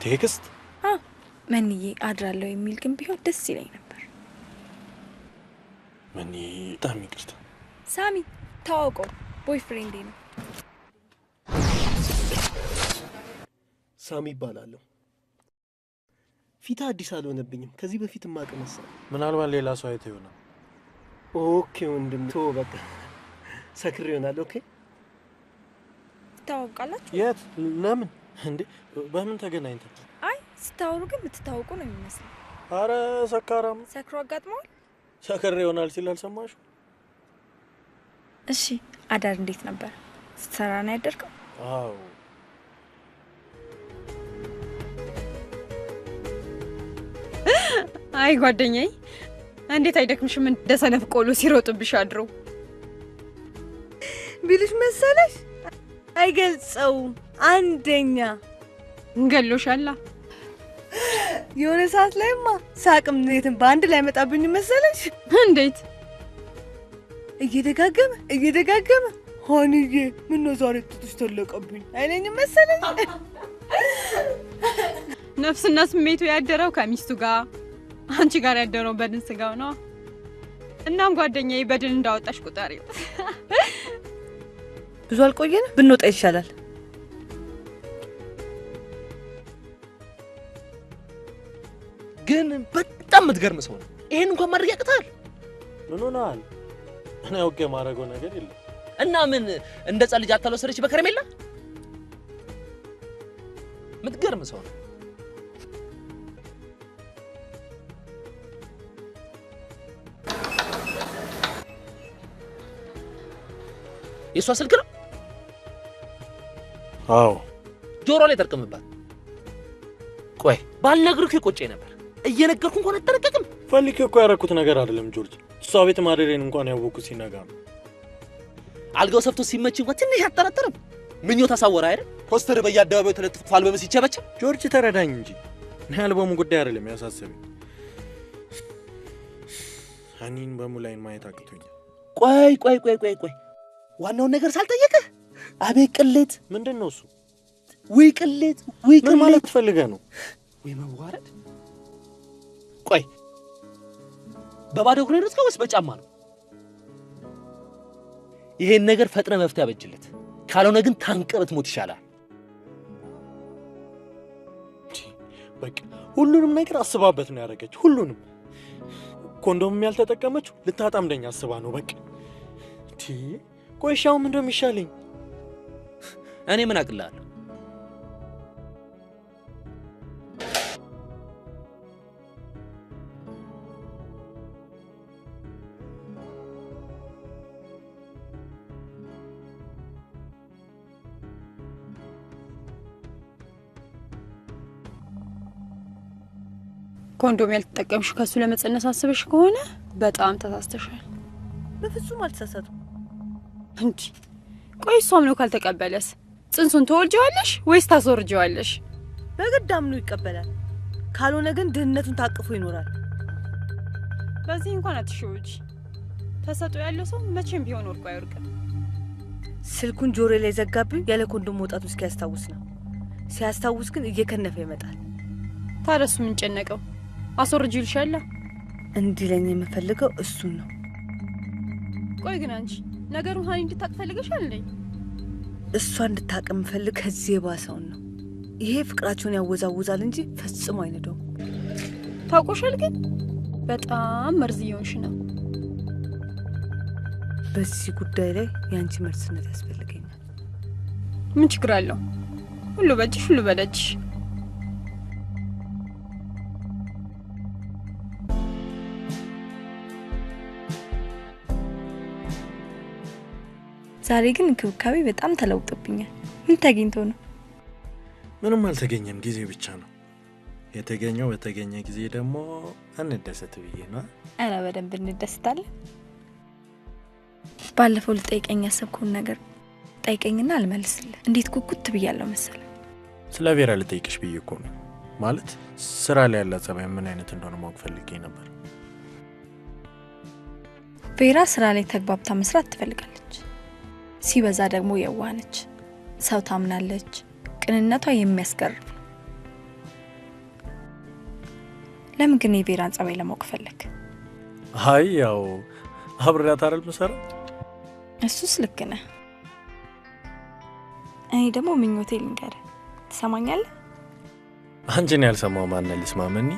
ቴክስት? መንዬ አድራለሁ የሚል ግን ቢሆን ደስ ይለኝ ነበር። መንዬ በጣም ይቅርታ። ሳሚ ታውቀው ቦይፍሬንዴ ነው። ሳሚ ይባላለሁ። ፊታ አዲስ አልሆነብኝም። ከዚህ በፊት ማቅ መሰለኝ። ምናልባት ሌላ ሰው አይተህ ይሆናል። ኦኬ ወንድም ቶ በቃ ሰክሬ ይሆናል። ኦኬ ትታወቃላችሁ? የት? ለምን እንዴ? በምን ተገናኝተን? አይ ስታወሩ ግን የምትታወቁ ነው የሚመስለው። አረ ሰካራም ሰክሮ አጋጥመዋል። ሰክሬ ይሆናል ሲል አልሰማሽው? እሺ አዳር እንዴት ነበር? ስትሰራ ነው ያደርከው? አዎ አይ ጓደኛዬ እንዴት አይደክምሽም? እንደ ሰነፍ ቆሎ ሲሮጥብሽ አድሮ ቢልሽ መሰለሽ? አይገልጸውም። አንደኛ እንገሎሻላ። የሆነ ሰዓት ላይማ ሳቅም እንዴትም በአንድ ላይ መጣብኝ መሰለሽ? እንዴት እየደጋገመ ሆንዬ ምን ነው ዛሬ ትጥሽ ተለቀብኝ አይለኝ መሰለኝ? ነፍስና ስሜቱ ያደረው ከሚስቱ ጋር፣ አንቺ ጋር ያደረው በድን ስጋው ነው። እናም ጓደኛዬ በድን እንዳወጣሽ ቁጠሪው። ብዙ አልቆየን ብንወጣ ይሻላል። ግን በጣም የምትገርም ሰው ነው። ይሄን እንኳን ማድረግ ያቅታል? ምን ሆነሃል? እኔ አውቄ የማደርገው ነገር የለም። እና ምን እንደ ጻ ልጅ አታልወሰደች በከረሜላ? የምትገርም ሰው ነው። የሷ ስልክ ነው? አዎ። ጆሮ ላይ ተርቅምባት። ቆይ ባልነግርህ ይቆጨኝ ነበር። እየነገርኩ እንኳን አትጠነቀቅም። ፈልጌ እኮ ያደረኩት ነገር አይደለም ጆርጅ። እሷ ቤት ማደሬን እንኳን ያወኩት ሲነጋ ነው። አልጋው ሰፍቶ ሲመች እንኳን ትንሽ አጠራጠርም። ምኞት አሳወራ አይደል? ፖስተር በየአደባባዩ ተለጥፎ አልበም ሲቸበቸብ። ጆርጅ ተረዳኝ እንጂ እኔ አልበሙ ጉዳይ አይደለም ያሳሰበኝ። ሃኒን በሙላይን ማየት አቅቶኛል። ቆይ ዋናውን ነገር ሳልጠየቅህ አቤት ቅሌት! ምንድን ነው እሱ? ወይ ቅሌት! ወይ ቅሌት! ምን ማለት ትፈልገህ ነው? ወይ መዋረድ! ቆይ በባዶ እግሩ ነው ወይስ በጫማ ነው? ይሄን ነገር ፈጥነ መፍትሄ አበጅለት። ካልሆነ ግን ታንቀበት ሞት ይሻላል። በቃ ሁሉንም ነገር አስባበት ነው ያደረገች። ሁሉንም ኮንዶም ያልተጠቀመችው ልታጣምደኝ አስባ ነው። በቃ ቆይ ሻው ምን እንደሚሻለኝ እኔ ምን አቅላለሁ? ኮንዶም ያልተጠቀምሽ ከሱ ለመጸነስ አስበሽ ከሆነ በጣም ተሳስተሻል። በፍጹም አልተሳሳትኩም። እንዴ ቆይ እሷም ነው ካልተቀበለስ ጽንሱን ተወልጂዋለሽ ወይስ ታስወርጂዋለሽ? በግድ አምኖ ይቀበላል። ካልሆነ ግን ድህነቱን ታቅፎ ይኖራል። በዚህ እንኳን አትሽውጂ። ተሰጥኦ ያለው ሰው መቼም ቢሆን ወርቆ አይወርቅም። ስልኩን ጆሮ ላይ ዘጋብኝ ያለ ኮንዶም መውጣቱን እስኪያስታውስ ነው። ሲያስታውስ ግን እየከነፈ ይመጣል። ታዲያ እሱ ምን ጨነቀው? አስወርጂልሻለሁ። እንዲለኝ የምፈልገው እሱን ነው። ቆይ ግን አንቺ ነገሩን ሀኒ እንድታቅ ፈልገሻል እንዴ? እሷ እንድታቀም ፈልግ ከዚህ የባሰው ነው። ይሄ ፍቅራቸውን ያወዛውዛል እንጂ ፈጽሞ አይነደው። ታውቆሻል ግን በጣም መርዝ እየሆንሽ ነው። በዚህ ጉዳይ ላይ ያንቺ መርስነት ያስፈልገኛል። ምን ችግር አለው? ሁሉ በእጅሽ ሁሉ በደጅሽ። ዛሬ ግን እንክብካቤ በጣም ተለውጦብኛል። ምን ተገኝቶ ነው? ምንም አልተገኘም፣ ጊዜ ብቻ ነው የተገኘው። በተገኘ ጊዜ ደግሞ እንደሰት ብዬ ነው። አረ በደንብ እንደስታለን። ባለፈው ልጠይቀኝ ያሰብኩን ነገር ጠይቀኝና አልመልስልህ። እንዴት ጉጉት ብያለሁ መሰለ። ስለ ቬራ ልጠይቅሽ ብዬ እኮ ነው። ማለት ስራ ላይ ያለ ጸባይ ምን አይነት እንደሆነ ማወቅ ፈልጌ ነበር። ቬራ ስራ ላይ ተግባብታ መስራት ትፈልጋለች። ሲበዛ ደግሞ የዋህ ነች፣ ሰው ታምናለች፣ ቅንነቷ የሚያስገርም ነው። ለምን ግን የቬራን ጸባይ ለማወቅ ፈለግ? አይ ያው አብሬያት አይደል የምሰራው። እሱስ ልክ ነህ። እኔ ደግሞ ምኞቴ ልንገርህ፣ ትሰማኛለህ? አንቺን ያልሰማው ማን ሊስማመኝ?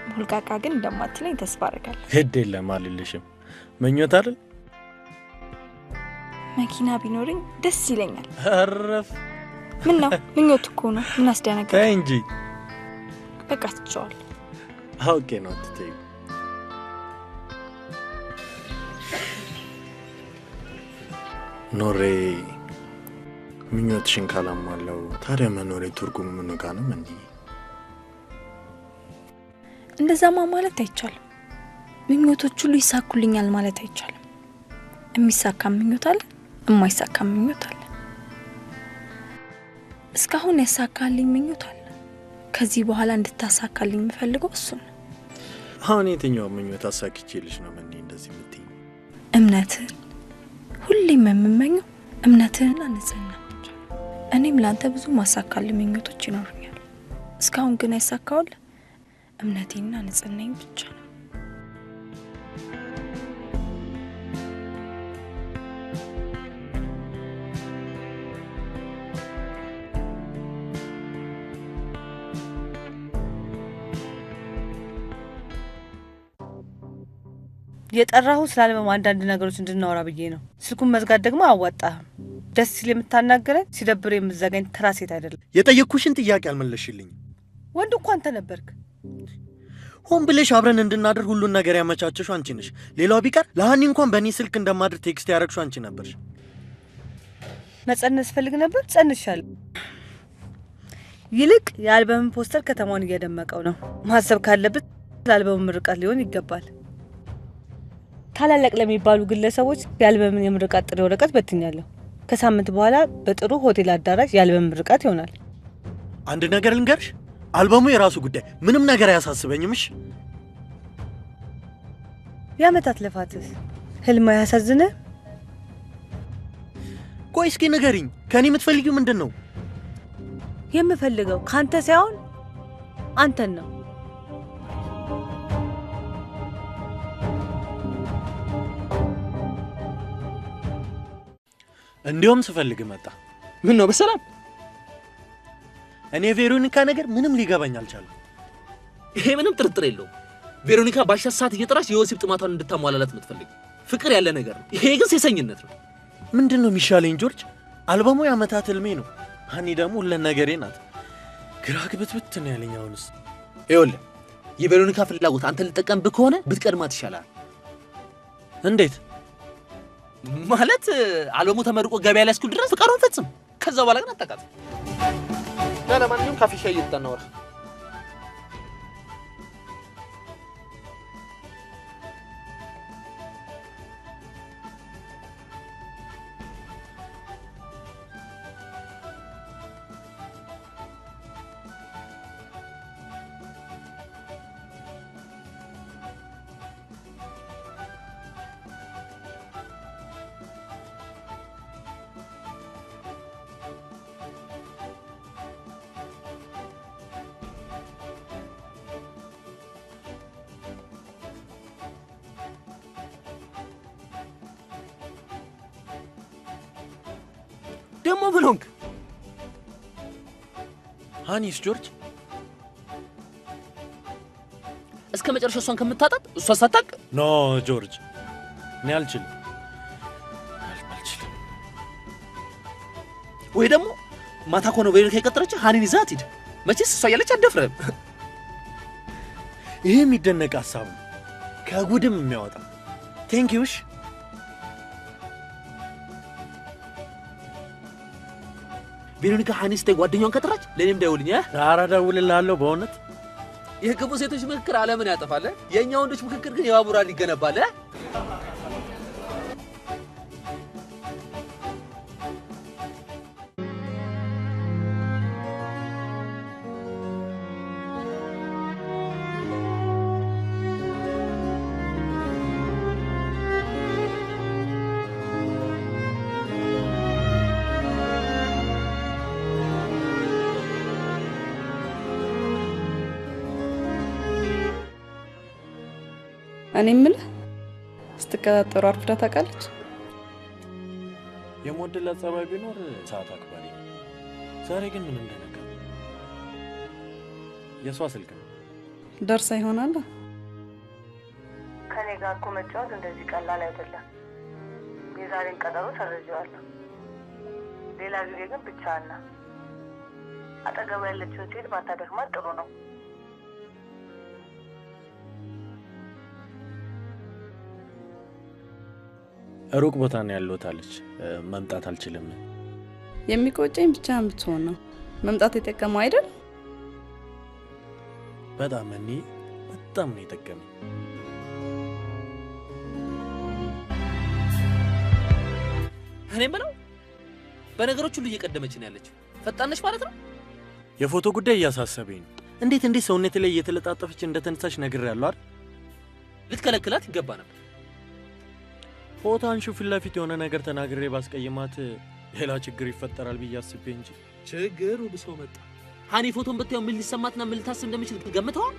ሙልቃቃ ግን እንደማትለኝ ተስፋ አደርጋለሁ። ሄድ የለም አልልሽም። ምኞት አይደል? መኪና ቢኖርኝ ደስ ይለኛል። አረፍ ምን ነው? ምኞት እኮ ነው። ምን አስደነገጠ? ተይ እንጂ። በቃ ትቸዋለህ። ኦኬ ነው ትተይ። ኖሬ ምኞትሽን ካላሟላው ታዲያ መኖሬ ትርጉሙ ምን ጋር ነው? እንዴ እንደዛማ ማለት አይቻልም። ምኞቶች ሁሉ ይሳኩልኛል ማለት አይቻልም። የሚሳካ ምኞት አለ፣ የማይሳካ ምኞት አለ። እስካሁን ያሳካልኝ ምኞት አለ። ከዚህ በኋላ እንድታሳካልኝ የምፈልገው እሱ ነው። አሁን የትኛው ምኞት አሳክቼልሽ ነው ምን እንደዚህ የምትይኝ? እምነትህን ሁሌም የምመኘው እምነትህንና ንጽህና ብቻ። እኔም ላንተ ብዙ ማሳካልኝ ምኞቶች ይኖሩኛል። እስካሁን ግን ያሳካውልህ እምነቴንና ንጽህናዬን ብቻ ነው። የጠራሁ ስላልበም አንዳንድ ነገሮች እንድናወራ ብዬ ነው። ስልኩን መዝጋት ደግሞ አዋጣህም። ደስ ሲል የምታናገረኝ፣ ሲደብር የምትዘጋኝ ተራ ሴት አይደለም። የጠየቅኩሽን ጥያቄ አልመለሽልኝ። ወንድ እኮ አንተ ነበርክ። ሆን ብለሽ አብረን እንድናደር ሁሉን ነገር ያመቻቸሽው አንቺ ነሽ። ሌላው ቢቀር ለሃኒ እንኳን በእኔ ስልክ እንደማድር ቴክስት ያደረግሽው አንቺ ነበርሽ። መጸነስ ፈልግ ነበር፣ ጸንሻለሁ። ይልቅ የአልበም ፖስተር ከተማውን እያደመቀው ነው። ማሰብ ካለበት ለአልበሙ ምርቃት ሊሆን ይገባል። ታላላቅ ለሚባሉ ግለሰቦች የአልበምን የምርቃት ጥሪ ወረቀት በትኛለሁ። ከሳምንት በኋላ በጥሩ ሆቴል አዳራሽ የአልበም ምርቃት ይሆናል። አንድ ነገር ልንገርሽ፣ አልበሙ የራሱ ጉዳይ፣ ምንም ነገር አያሳስበኝም። እሺ? የዓመታት ልፋትስ ህልም አያሳዝንህ? ቆይ እስኪ ንገሪኝ፣ ከኔ የምትፈልጊው ምንድን ነው? የምፈልገው ካንተ ሳይሆን አንተን ነው። እንዲያውም ስፈልግ መጣ። ምን ነው በሰላም? እኔ ቬሮኒካ ነገር ምንም ሊገባኝ አልቻለም። ይሄ ምንም ጥርጥር የለውም። ቬሮኒካ ባሻት ሰዓት እየጠራች የወሲብ ጥማቷን እንድታሟላላት የምትፈልግ ፍቅር ያለ ነገር ነው። ይሄ ግን ሴሰኝነት ነው። ምንድነው የሚሻለኝ ጆርጅ? አልበሙ የዓመታት ህልሜ ነው። ሃኒ ደግሞ ሁሉ ነገሬ ናት። ግራ ግብትብት ነው ያለኝ። አሁንስ ይኸውልህ የቬሮኒካ ፍላጎት አንተ ልጠቀምብህ ከሆነ ብትቀድማት ይሻላል። እንዴት ማለት? አልበሙ ተመርቆ ገበያ ላይ እስኩል ድረስ ፍቃዱን ፈጽም። ከዛ በኋላ ግን አጣቃት። ለማንኛውም ካፌ ሻይ እየጠጣን ነው። ደሞ ብሎንክ ሃኒስ ጆርጅ እስከ መጨረሻው እሷን ከምታጣት እሷ ሳታቅ ኖ ጆርጅ እኔ አልችልም ወይ ደግሞ ማታ ኮነ በይነካ የቀጠረች ሃኒን ይዛት ሂድ መቼስ እሷ ያለች አደፍረም ይሄ የሚደነቅ ሐሳብ ነው ከጉድም የሚያወጣ ቴንክ ዩሽ ቬሮኒካ ሃኒስ ተይ ጓደኛዋን ከጠራች ለኔም ደውልኝ ኧረ እደውልልሃለሁ በእውነት የክፉ ሴቶች ምክክር ዓለምን ያጠፋል የኛ ወንዶች ምክክር ግን የባቡራን ይገነባል እኔ የምልህ ስትከታተሩ አርፍዳ ታውቃለች? የሞደላት ጸባይ ቢኖር ሰዓት አክባሪ ዛሬ ግን ምን እንደነካ የሷ ስልክ ነው ደርሳ ይሆናል ከኔ ጋር እኮ መጫወት እንደዚህ ቀላል አይደለም የዛሬን ቀጠሮ ሰርዤዋለሁ ሌላ ጊዜ ግን ብቻህን አጠገቡ ያለችው ሴት ባታደክማት ጥሩ ነው ሩቅ ቦታ ነው ያለሁት አለች መምጣት አልችልም የሚቆጨኝ ብቻህን ብትሆን ነው መምጣት የጠቀመው አይደል በጣም ነው የጠቀመኝ እኔ ምነው በነገሮች ሁሉ እየቀደመች ነው ያለችው ፈጣነሽ ማለት ነው የፎቶ ጉዳይ እያሳሰበኝ ነው እንዴት ሰውነቴ ላይ እየተለጣጠፈች እንደተነሳች ነግሬያለሁ አይደል ልትከለክላት ይገባ ነበር ፎቶ አንሺ ፊት ለፊት የሆነ ነገር ተናግሬ ባስቀይማት ሌላ ችግር ይፈጠራል ብዬ አስቤ እንጂ ችግሩ ብሶ መጣ ሃኒ ፎቶን በተያው ምን ሊሰማትና ምን ልታስብ እንደምችል ገምተዋል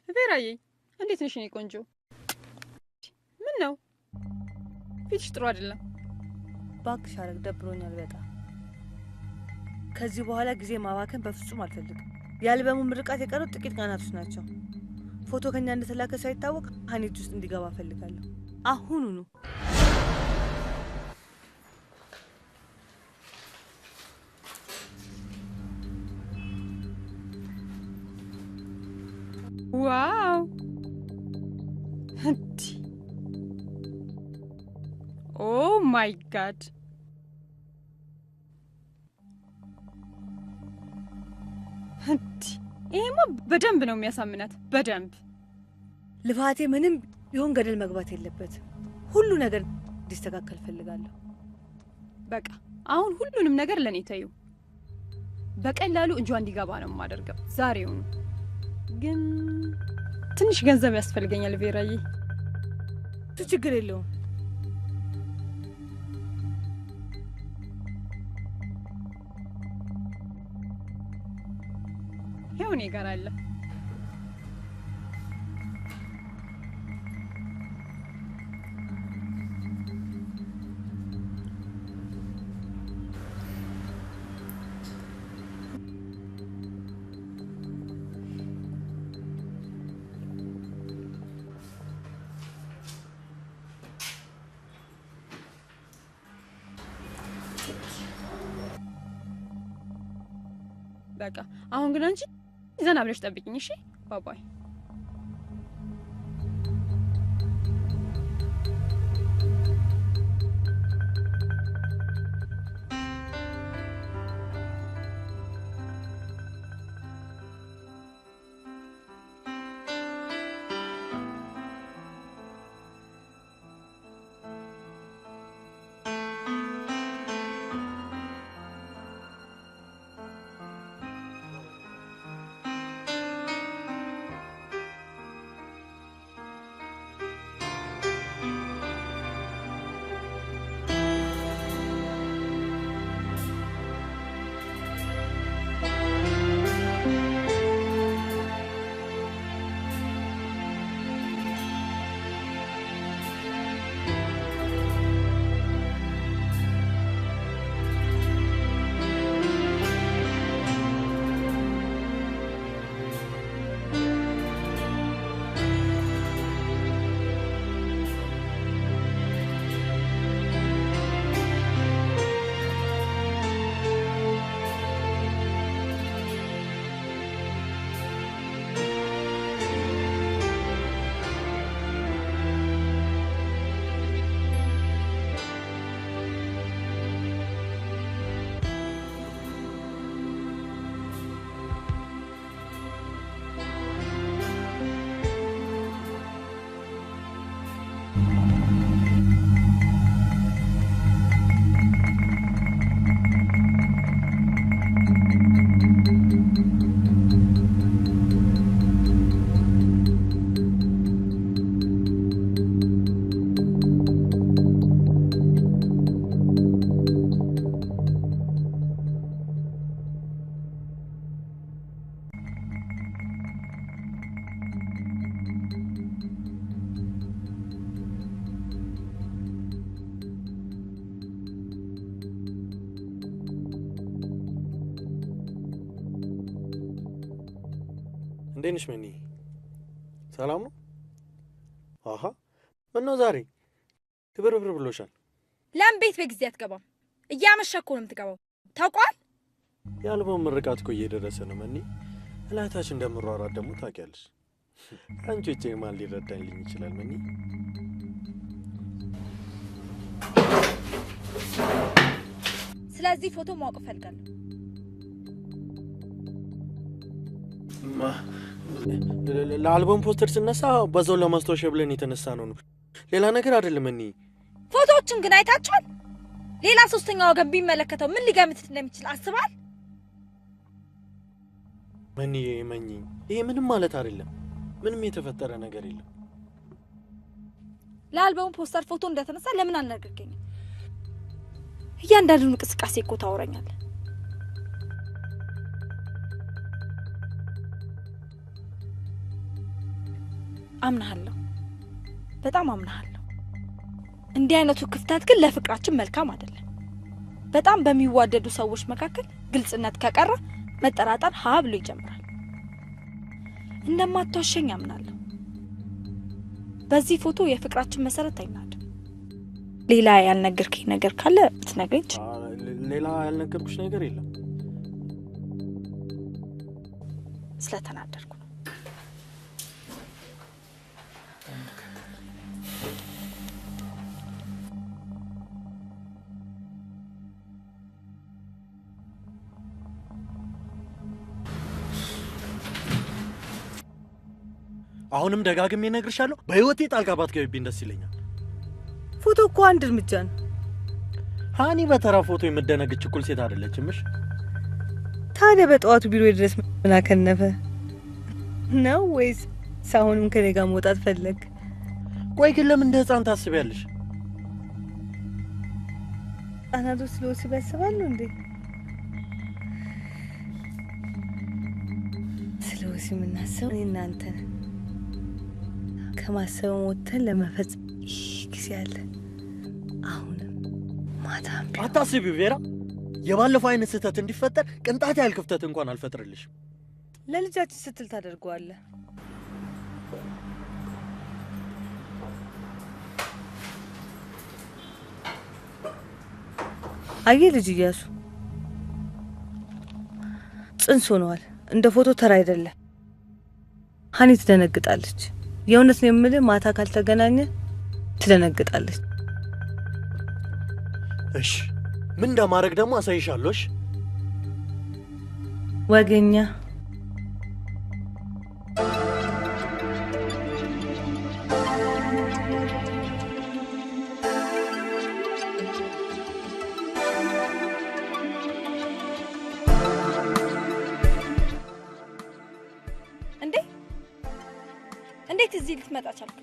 ቬራዬ እንዴት ነሽ? እኔ ቆንጆ ምን ነው ፊትሽ ጥሩ አይደለም። እባክሽ አረግ ደብሮኛል በጣም። ከዚህ በኋላ ጊዜ ማባከን በፍጹም አልፈልግም። የአልበሙ ምርቃት የቀሩት ጥቂት ቀናቶች ናቸው። ፎቶ ከኛ እንደተላከ ሳይታወቅ ሀኒት ውስጥ እንዲገባ ፈልጋለሁ አሁኑኑ። ዋው ኦ ማይ ጋድ ይሄማ በደንብ ነው የሚያሳምናት በደንብ። ልፋቴ ምንም ቢሆን ገደል መግባት የለበትም። ሁሉ ነገር እንዲስተካከል ፈልጋለሁ። በቃ አሁን ሁሉንም ነገር ለኔ ተዩ። በቀላሉ እጇ እንዲገባ ነው የማደርገው ዛሬውኑ። ግን ትንሽ ገንዘብ ያስፈልገኛል ቬራዬ። ችግር የለውም። ይኸው እኔ ጋር አለ። በቃ አሁን ግን አንቺ ዘና ብለሽ ጠብቂኝ እሺ? ባባይ እንዴት ነሽ መኒ? ሰላም ነው? አሃ ምነው ዛሬ ክብርብር ብሎሻል? ለምን ቤት በጊዜ አትገባም? እያመሸ እኮ ነው የምትገባው። ታውቋል? የአልበም ምርቃት እኮ እየደረሰ ነው መኒ። እላታች እንደምሯሯጥ ደግሞ ታውቂያለሽ። አንቺ እጄ ማን ሊረዳልኝ ይችላል መኒ? ስለዚህ ፎቶ ማወቅ እፈልጋለሁ። ለአልበም ፖስተር ስነሳ በዛው ለማስታወሻ ብለን የተነሳ ነው። ሌላ ነገር አይደለም መኒ። ፎቶዎችን ግን አይታችኋል? ሌላ ሶስተኛ ወገን ቢመለከተው ምን ሊገምት እንደሚችል አስባል? መኒ ይሄ ምንም ማለት አይደለም። ምንም የተፈጠረ ነገር የለም። ለአልበሙ ፖስተር ፎቶ እንደተነሳ ለምን አልነገርከኝም? እያንዳንዱን እንቅስቃሴ እኮ ታወራኛለህ። አምናለሁ፣ በጣም አምናለሁ። እንዲህ አይነቱ ክፍተት ግን ለፍቅራችን መልካም አይደለም። በጣም በሚዋደዱ ሰዎች መካከል ግልጽነት ከቀረ መጠራጠር ሀ ብሎ ይጀምራል። እንደማትዋሸኝ አምናለሁ። በዚህ ፎቶ የፍቅራችን መሰረት አይናድም። ሌላ ያልነገርከኝ ነገር ካለ ብትነግረኝ። ሌላ ያልነገርኩሽ ነገር የለም። ስለተናደርኩ ነው። አሁንም ደጋግሜ እነግርሻለሁ፣ በህይወቴ ጣልቃ ባትገቢብኝ ደስ ይለኛል። ፎቶ እኮ አንድ እርምጃ ነው። ሃኒ በተራ ፎቶ የምደነግጥ ችኩል ሴት አይደለችምሽ። ታዲያ በጠዋቱ ቢሮ ድረስ ምን አከነፈ ነው ወይስ ሳሁንም ከኔ ጋር መውጣት ፈለግ? ቆይ ግን ለምን እንደ ህፃን ታስቢያለሽ? ህፃናቶች ስለ ወሲብ ያስባሉ እንዴ? ስለ ወሲብ የምናስበው እኔ እናንተ ነን። ከማሰብ ሞተን ለመፈጸም ጊዜ አለ። አሁንም ማታም አታስቢው ቬራ። የባለፈው አይነት ስህተት እንዲፈጠር ቅንጣት ያህል ክፍተት እንኳን አልፈጥርልሽም። ለልጃችን ስትል ታደርገዋለህ። አየህ ልጅ እያሱ ጽንስ ሆነዋል። እንደ ፎቶ ተራ አይደለም። ሃኒ ትደነግጣለች። የእውነት ነው የምልህ፣ ማታ ካልተገናኘ ትደነግጣለች። እሺ ምን እንደማድረግ ደግሞ አሳይሻለሁ። እሺ ወገኛ እንዴት እዚህ ልትመጣ ቻልክ?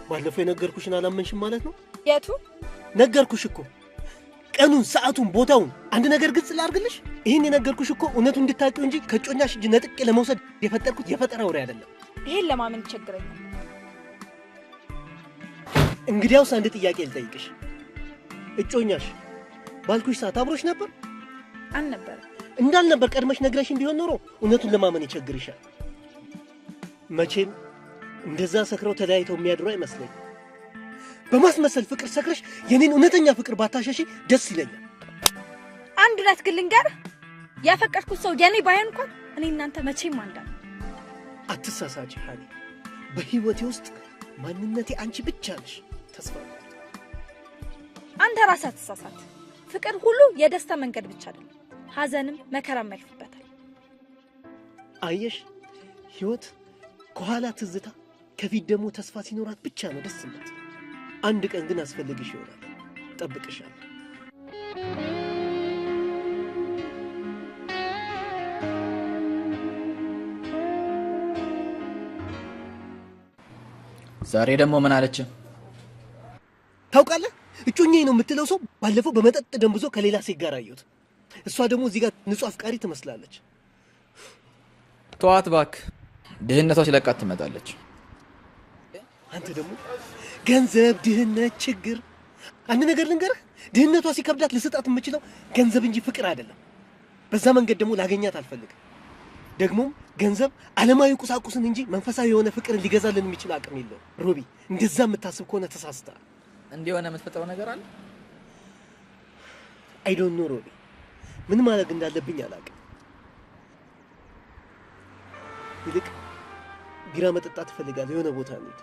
ባለፈው የነገርኩሽን አላመንሽም ማለት ነው? የቱ? ነገርኩሽ እኮ ቀኑን፣ ሰዓቱን፣ ቦታውን። አንድ ነገር ግልጽ ላድርግልሽ። ይህን የነገርኩሽ እኮ እውነቱን እንድታውቂው እንጂ ከጮኛሽ እጅ ነጥቄ ለመውሰድ የፈጠርኩት የፈጠራ ወሬ አይደለም። ይሄን ለማመን ይቸግረኛል። እንግዲያውስ አንድ ጥያቄ ልጠይቅሽ። እጮኛሽ ባልኩሽ ሰዓት አብሮሽ ነበር? አልነበረም። እንዳልነበር ቀድመሽ ነግረሽኝ ቢሆን ኖሮ እውነቱን ለማመን ይቸግርሻል። መቼም እንደዛ ሰክረው ተለያይተው የሚያድሩ አይመስለኝ። በማስመሰል ፍቅር ሰክረሽ የኔን እውነተኛ ፍቅር ባታሸሺ ደስ ይለኛል። አንድ እውነት ግን ልንገርህ፣ ያፈቀርኩት ሰው የኔ ባይሆን እንኳን እኔ እናንተ መቼም አንዳ። አትሳሳች ሃኒ። በህይወቴ ውስጥ ማንነቴ አንቺ ብቻ ነሽ። ተስፋ አንተ ራስህ አትሳሳት። ፍቅር ሁሉ የደስታ መንገድ ብቻ አይደለም፣ ሀዘንም መከራም ያልፍበታል። አየሽ፣ ህይወት ከኋላ ትዝታ ከፊት ደግሞ ተስፋ ሲኖራት ብቻ ነው ደስ የምት። አንድ ቀን ግን አስፈልግሽ ይሆናል። ጠብቅሻለሁ። ዛሬ ደግሞ ምን አለች? ታውቃለህ፣ እጮኛዬ ነው የምትለው ሰው ባለፈው በመጠጥ ደንብዞ ከሌላ ሴት ጋር አየሁት። እሷ ደግሞ እዚህ ጋር ንጹህ አፍቃሪ ትመስላለች። ተዋት እባክህ፣ ድህነቷ ሲለቃት ትመጣለች። አንተ ደግሞ ገንዘብ፣ ድህነት፣ ችግር። አንድ ነገር ልንገርህ፣ ድህነቷ ሲከብዳት ልስጣት የምችለው ገንዘብ እንጂ ፍቅር አይደለም። በዛ መንገድ ደግሞ ላገኛት አልፈልግም። ደግሞ ገንዘብ ዓለማዊ ቁሳቁስን እንጂ መንፈሳዊ የሆነ ፍቅርን ሊገዛልን የሚችል አቅም የለው። ሮቢ እንደዛ የምታስብ ከሆነ ተሳስተሃል። እንዲሆነ የምትፈጥረው ነገር አለ? አይ ዶንት ኖ ሮቢ፣ ምን ማድረግ እንዳለብኝ አላውቅም። ይልቅ ቢራ መጠጣት እፈልጋለሁ። የሆነ ቦታ እንሂድ።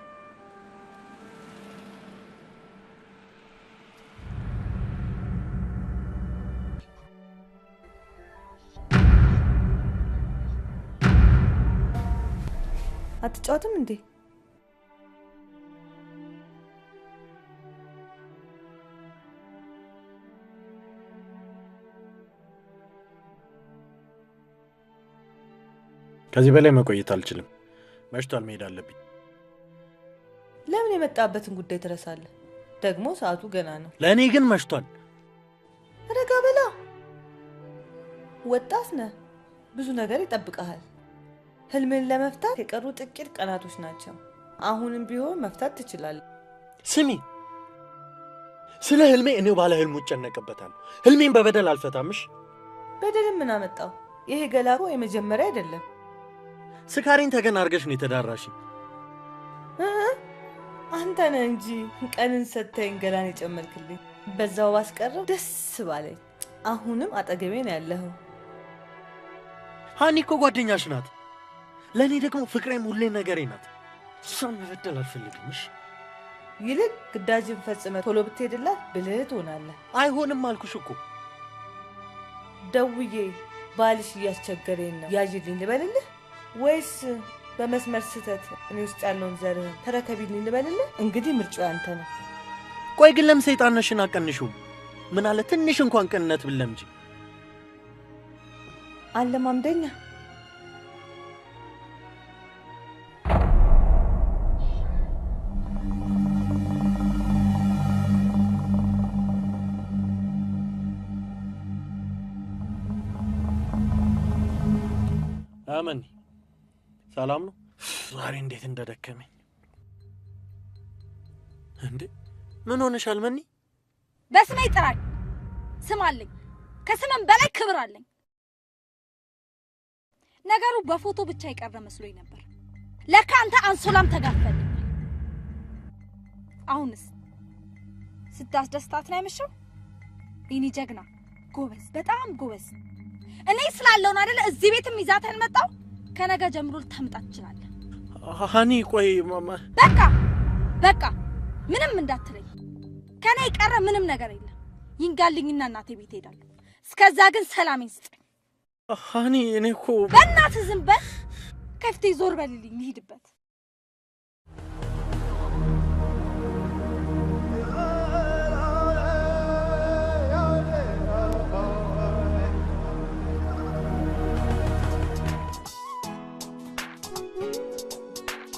አትጫወትም እንዴ? ከዚህ በላይ መቆየት አልችልም። መሽቷል፣ መሄድ አለብኝ። ለምን የመጣበትን ጉዳይ ትረሳለህ? ደግሞ ሰዓቱ ገና ነው። ለእኔ ግን መሽቷል። ረጋ በላ። ወጣት ነህ፣ ብዙ ነገር ይጠብቀሃል። ህልምን ለመፍታት የቀሩ ጥቂት ቀናቶች ናቸው። አሁንም ቢሆን መፍታት ትችላለህ። ስሚ፣ ስለ ህልሜ እኔው ባለ ህልሙ እጨነቅበታለሁ። ህልሜን በበደል አልፈታምሽ። በደልም ምን አመጣው? ይሄ ገላጎ የመጀመሪያ አይደለም። ስካሪን ተገን አድርገሽ ነው የተዳራሽ። አንተ ነህ እንጂ ቀንን ሰተኝ ገላን የጨመርክልኝ። በዛው ባስቀረው ደስ ባለኝ። አሁንም አጠገቤ ነው ያለኸው። ሃኒ እኮ ጓደኛሽ ናት። ለእኔ ደግሞ ፍቅሬም ሁሌ ነገሬ ናት። እሷን መበደል አልፈልግምሽ። ይልቅ ግዳጅን ፈጽመ ቶሎ ብትሄድላት ብልህ ትሆናለህ። አይሆንም አልኩሽ እኮ። ደውዬ ባልሽ እያስቸገረኝ ነው ያዥልኝ ልበልልህ ወይስ በመስመር ስህተት እኔ ውስጥ ያለውን ዘርህን ተረከቢልኝ ልበልልህ? እንግዲህ ምርጫው ያንተ ነው። ቆይ ግን ለምን ሰይጣንሽን አቀንሽው? ምን አለ ትንሽ እንኳን ቅንነት ብለምጂ። አለማምደኛ አመኒ ሰላም ነው? ዛሬ እንዴት እንደደከመኝ። እንዴ ምን ሆነሻል መኒ? በስሜ ጥራኝ። ስም አለኝ፣ ከስምም በላይ ክብር አለኝ። ነገሩ በፎቶ ብቻ የቀረ መስሎኝ ነበር። ለካ አንተ አንሶላም ተጋፈልኝ። አሁንስ ስታስደስታት ነው ያመሸው? የኔ ጀግና ጎበዝ፣ በጣም ጎበዝ። እኔ ስላለው ነው አይደል እዚህ ቤትም ይዛተን መጣው። ከነገ ጀምሮ ልታምጣት ትችላለህ። ሃኒ ቆይ በቃ ምንም እንዳትለኝ። ከኔ የቀረ ምንም ነገር የለም። ይንጋልኝና እናቴ ቤት ሄዳለሁ። እስከዛ ግን ሰላሜን ስጠኝ። ሃኒ እኔ እኮ በእናትህ ዝም በል። ከፍቴ ዞር በልልኝ ልሂድበት።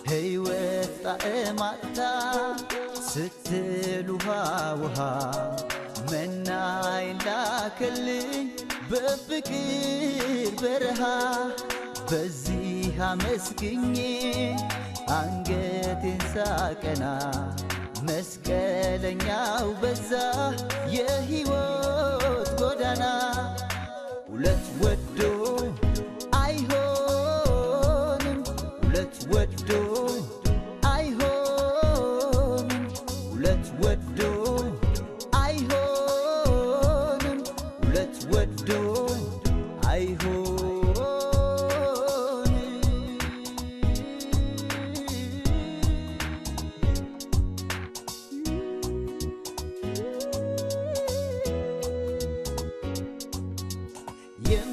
ሕይወት ጣዕማታ ስትል ውሃ መናይ ላከልኝ በፍቅር በረሃ በዚህ አመስግኜ አንገቴን ሳቀና መስቀለኛው በዛ የሕይወት ጎዳና ሁለት ወዶ አይሆንም ሁለት ወዶ አይሆንም ሁለት ወዶ አይሆንም ሁለት ወዶ አይሆንም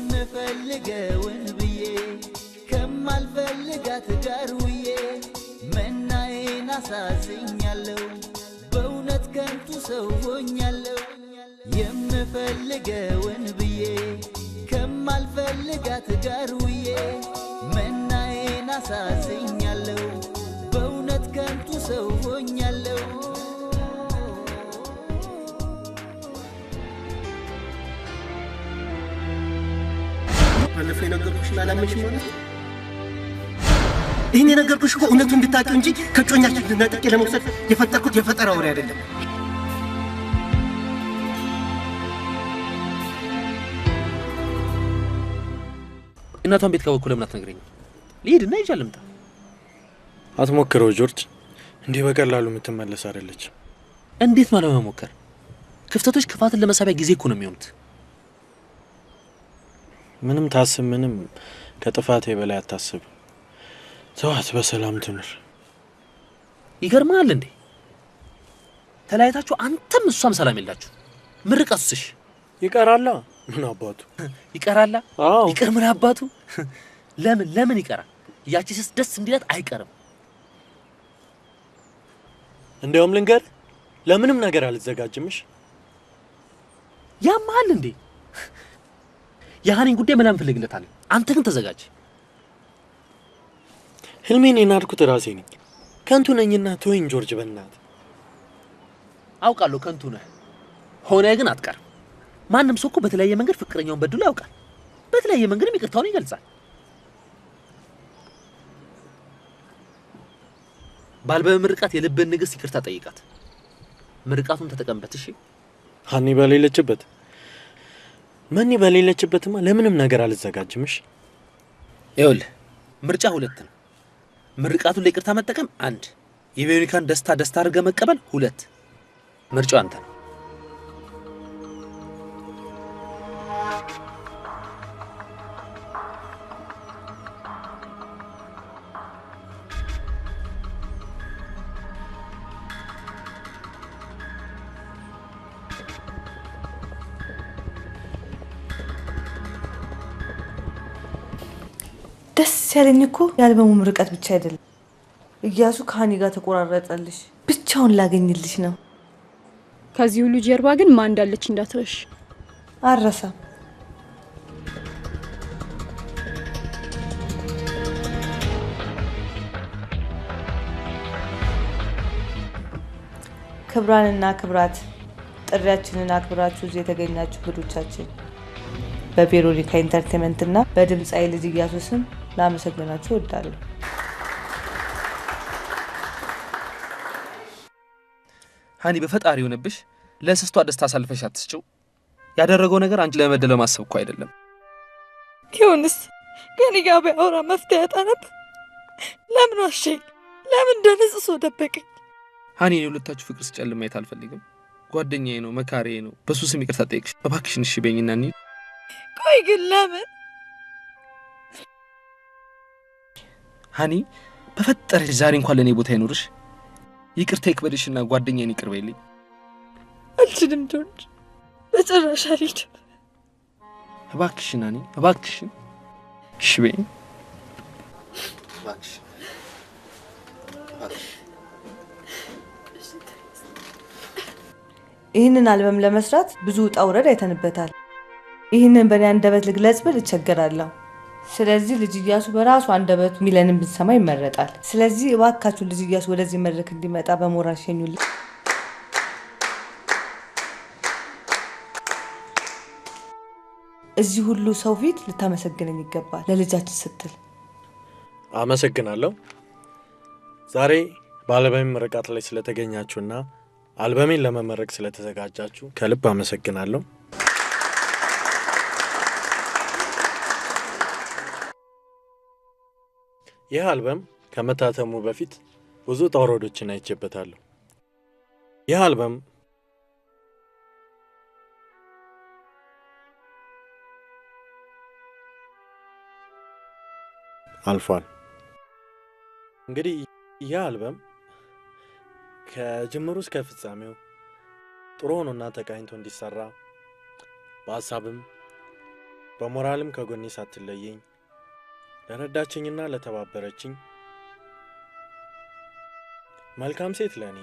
የምፈልገውን ብዬ ከማልፈልጋት ጋር ውዬ መናዬን አሳዝኛለሁ በእውነት ከንቱ ሰው ሆኛለሁ የምፈልገውን ብዬ ከማልፈልጋት ጋር ውዬ መናዬን አሳዝኛለሁ በእውነት ከንቱ ሰው ሆኛለሁ ባለፈው የነገርኩሽን አላመንሽም ማለት ነው? ይህን የነገርኩሽ እኮ እውነቱን እንድታውቂው እንጂ ከጮኛችን ልናጥቄ ለመውሰድ የፈጠርኩት የፈጠራ ወሬ አይደለም። እናቷን ቤት ከበኩ ለምን አትነግረኝም? ልሂድና ይዤ ልምጣ። አትሞክረው ጆርጅ፣ እንዲህ በቀላሉ የምትመለስ አይደለች። እንዴት ማለት መሞከር? ክፍተቶች ክፋትን ለመሳቢያ ጊዜ እኮ ነው የሚሆኑት። ምንም ታስብ ምንም ከጥፋቴ በላይ አታስብ። ተዋት በሰላም ትኑር። ይገርማል እንዴ ተለያይታችሁ አንተም እሷም ሰላም የላችሁ። ምርቃቱስሽ ይቀራላ? ምን አባቱ ይቀራላ? አዎ ይቀር። ምን አባቱ ለምን ይቀራል? ያቺስ ደስ እንዲላት አይቀርም። እንደውም ልንገር፣ ለምንም ነገር አልዘጋጅምሽ። ያማል እንዴ ያሃኒን ጉዳይ ምናምን ፈልግለታለሁ። አንተ ግን ተዘጋጅ። ህልሜን የናድኩት ራሴ ነኝ። ከንቱ ነኝና ተወኝ ጆርጅ በእናትህ። አውቃለሁ ከንቱ ነህ፣ ሆነ ግን አትቀርም። ማንም ሰው እኮ በተለያየ መንገድ ፍቅረኛውን በድሎ ያውቃል። በተለያየ መንገድም ይቅርታውን ይገልጻል። ባልበ ምርቃት የልብን ንግስት ይቅርታ ጠይቃት። ምርቃቱን ተጠቀምበት። እሺ ሃኒ በሌለችበት መኒ በሌለችበትማ ለምንም ነገር አልዘጋጅምሽ። ይኸውልህ ምርጫ 2 ነው። ምርቃቱን ለይቅርታ መጠቀም 1፣ የቬሮኒካን ደስታ አድርገህ መቀበል 2። ምርጫው አንተ ነው። ደስ ያለኝ እኮ የአልበሙ ምርቀት ብቻ አይደለም። እያሱ ከሃኒ ጋር ተቆራረጠልሽ፣ ብቻውን ላገኝልሽ ነው። ከዚህ ሁሉ ጀርባ ግን ማን እንዳለች እንዳትረሽ። አረሳም። ክብራንና ክብራት፣ ጥሪያችንን አክብራችሁ እዚህ የተገኛችሁ እንግዶቻችን በቬሮኒካ ኢንተርቴይንመንት እና በድምጻዊ ልጅ እያሱ ስም ላመሰግናችሁ እወዳለሁ። ሃኒ በፈጣሪ ሆነብሽ ለስስቷ ደስታ አሳልፈሽ አትስጪው። ያደረገው ነገር አንቺ ለመደለ ማሰብ እኮ አይደለም። ይሁንስ ከኔ ጋር ቢያወራ መፍትሄ ያጣ ነበር። ለምን ዋሸኝ? ለምን እንደነጽሶ ደበቀኝ? ሃኒ የሁለታችሁ ፍቅር ሲጨልም ማየት አልፈልግም። ጓደኛዬ ነው፣ መካሪዬ ነው። በሱ ስም ይቅርታ ጠይቅሽ እባክሽን። እሺ በይኝና እንሂድ። ቆይ ግን ለምን? ሃኒ በፈጠረሽ ዛሬ እንኳን ለኔ ቦታ ይኖርሽ። ይቅርታ ይክበድሽና ጓደኛዬን ይቅር በይልኝ። አልችልም ጆርጅ፣ በጭራሽ አልችልም። እባክሽን ሃኒ እባክሽን። እሺ በይኝ እባክሽ። ይህንን አልበም ለመስራት ብዙ ውጣ ውረድ አይተንበታል። ይህንን በእኔ አንደበት ልግለጽ ብል እቸገራለሁ። ስለዚህ ልጅ እያሱ በራሱ አንደበት ሚለንን ብንሰማ ይመረጣል። ስለዚህ እባካችሁ ልጅ እያሱ ወደዚህ መድረክ እንዲመጣ በሞራል ሸኙልኝ። እዚህ ሁሉ ሰው ፊት ልታመሰግነኝ ይገባል፣ ለልጃችን ስትል። አመሰግናለሁ። ዛሬ በአልበሜ ምርቃት ላይ ስለተገኛችሁና አልበሜን ለመመረቅ ስለተዘጋጃችሁ ከልብ አመሰግናለሁ። ይህ አልበም ከመታተሙ በፊት ብዙ ውጣ ውረዶችን አይቼበታለሁ። ይህ አልበም አልፏል። እንግዲህ ይህ አልበም ከጅምሩ እስከ ፍጻሜው ጥሩ ሆኖና ተቃኝቶ እንዲሰራ በሀሳብም በሞራልም ከጎኔ ሳትለየኝ ለረዳችኝና ለተባበረችኝ መልካም ሴት ለኔ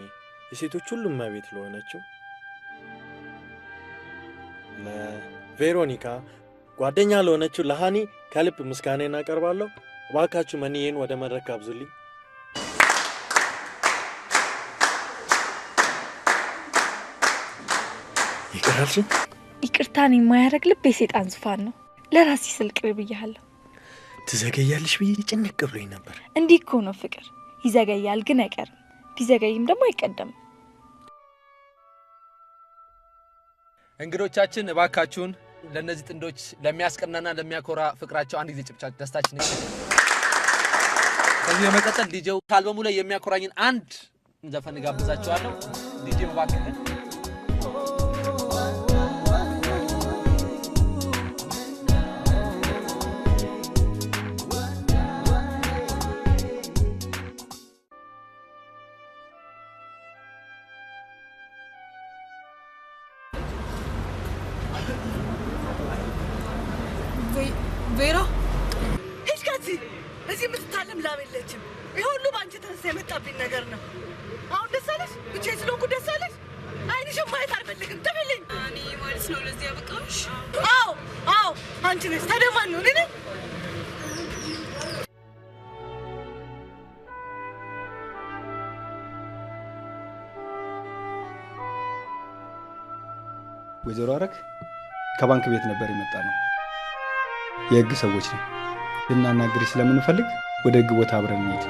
የሴቶች ሁሉ እመቤት ለሆነችው ለቬሮኒካ ጓደኛ ለሆነችው ለሃኒ ከልብ ምስጋናዬን አቀርባለሁ። እባካችሁ መኒዬን ወደ መድረክ ጋብዙልኝ። ይቀራል። ይቅርታን የማያደርግ ልብ የሰይጣን ዙፋን ነው። ለራሴ ስል ቅር ብያለሁ። ትዘገያለሽ ብዬ ጭንቅ ብሎኝ ነበር። እንዲህ እኮ ነው ፍቅር። ይዘገያል ግን አይቀርም፣ ቢዘገይም ደግሞ አይቀደምም። እንግዶቻችን እባካችሁን ለነዚህ ጥንዶች ለሚያስቀናና ለሚያኮራ ፍቅራቸው አንድ ጊዜ ጭብጨባ ደስታችን ነው። ከዚህ በመቀጠል ዲጄው ከአልበሙ ላይ የሚያኮራኝን አንድ ዘፈን ጋብዛቸዋለሁ። ዲጄው እባክህ ቬራ ሂጅ ከዚህ እዚህ የምትታለም ላም የለችም። ይሄ ሁሉ በአንቺ ተነሳ የመጣብኝ ነገር ነው። አሁን ደስ አለሽ? ብቻዬን ስለሆንኩ ደስ አለሽ? አይንሽን ማየት አልፈልግም። ተበለኝ። እኔ ማለት ነው ለዚህ ያበቃሽ? አዎ አንቺ ነሽ። ታዲያ ማን ነው? እኔ ነኝ። ወይዘሮ አረግ ከባንክ ቤት ነበር የመጣ ነው። የህግ ሰዎች ነው ልናናግርሽ ስለምንፈልግ ወደ ህግ ቦታ አብረን እንሂድ።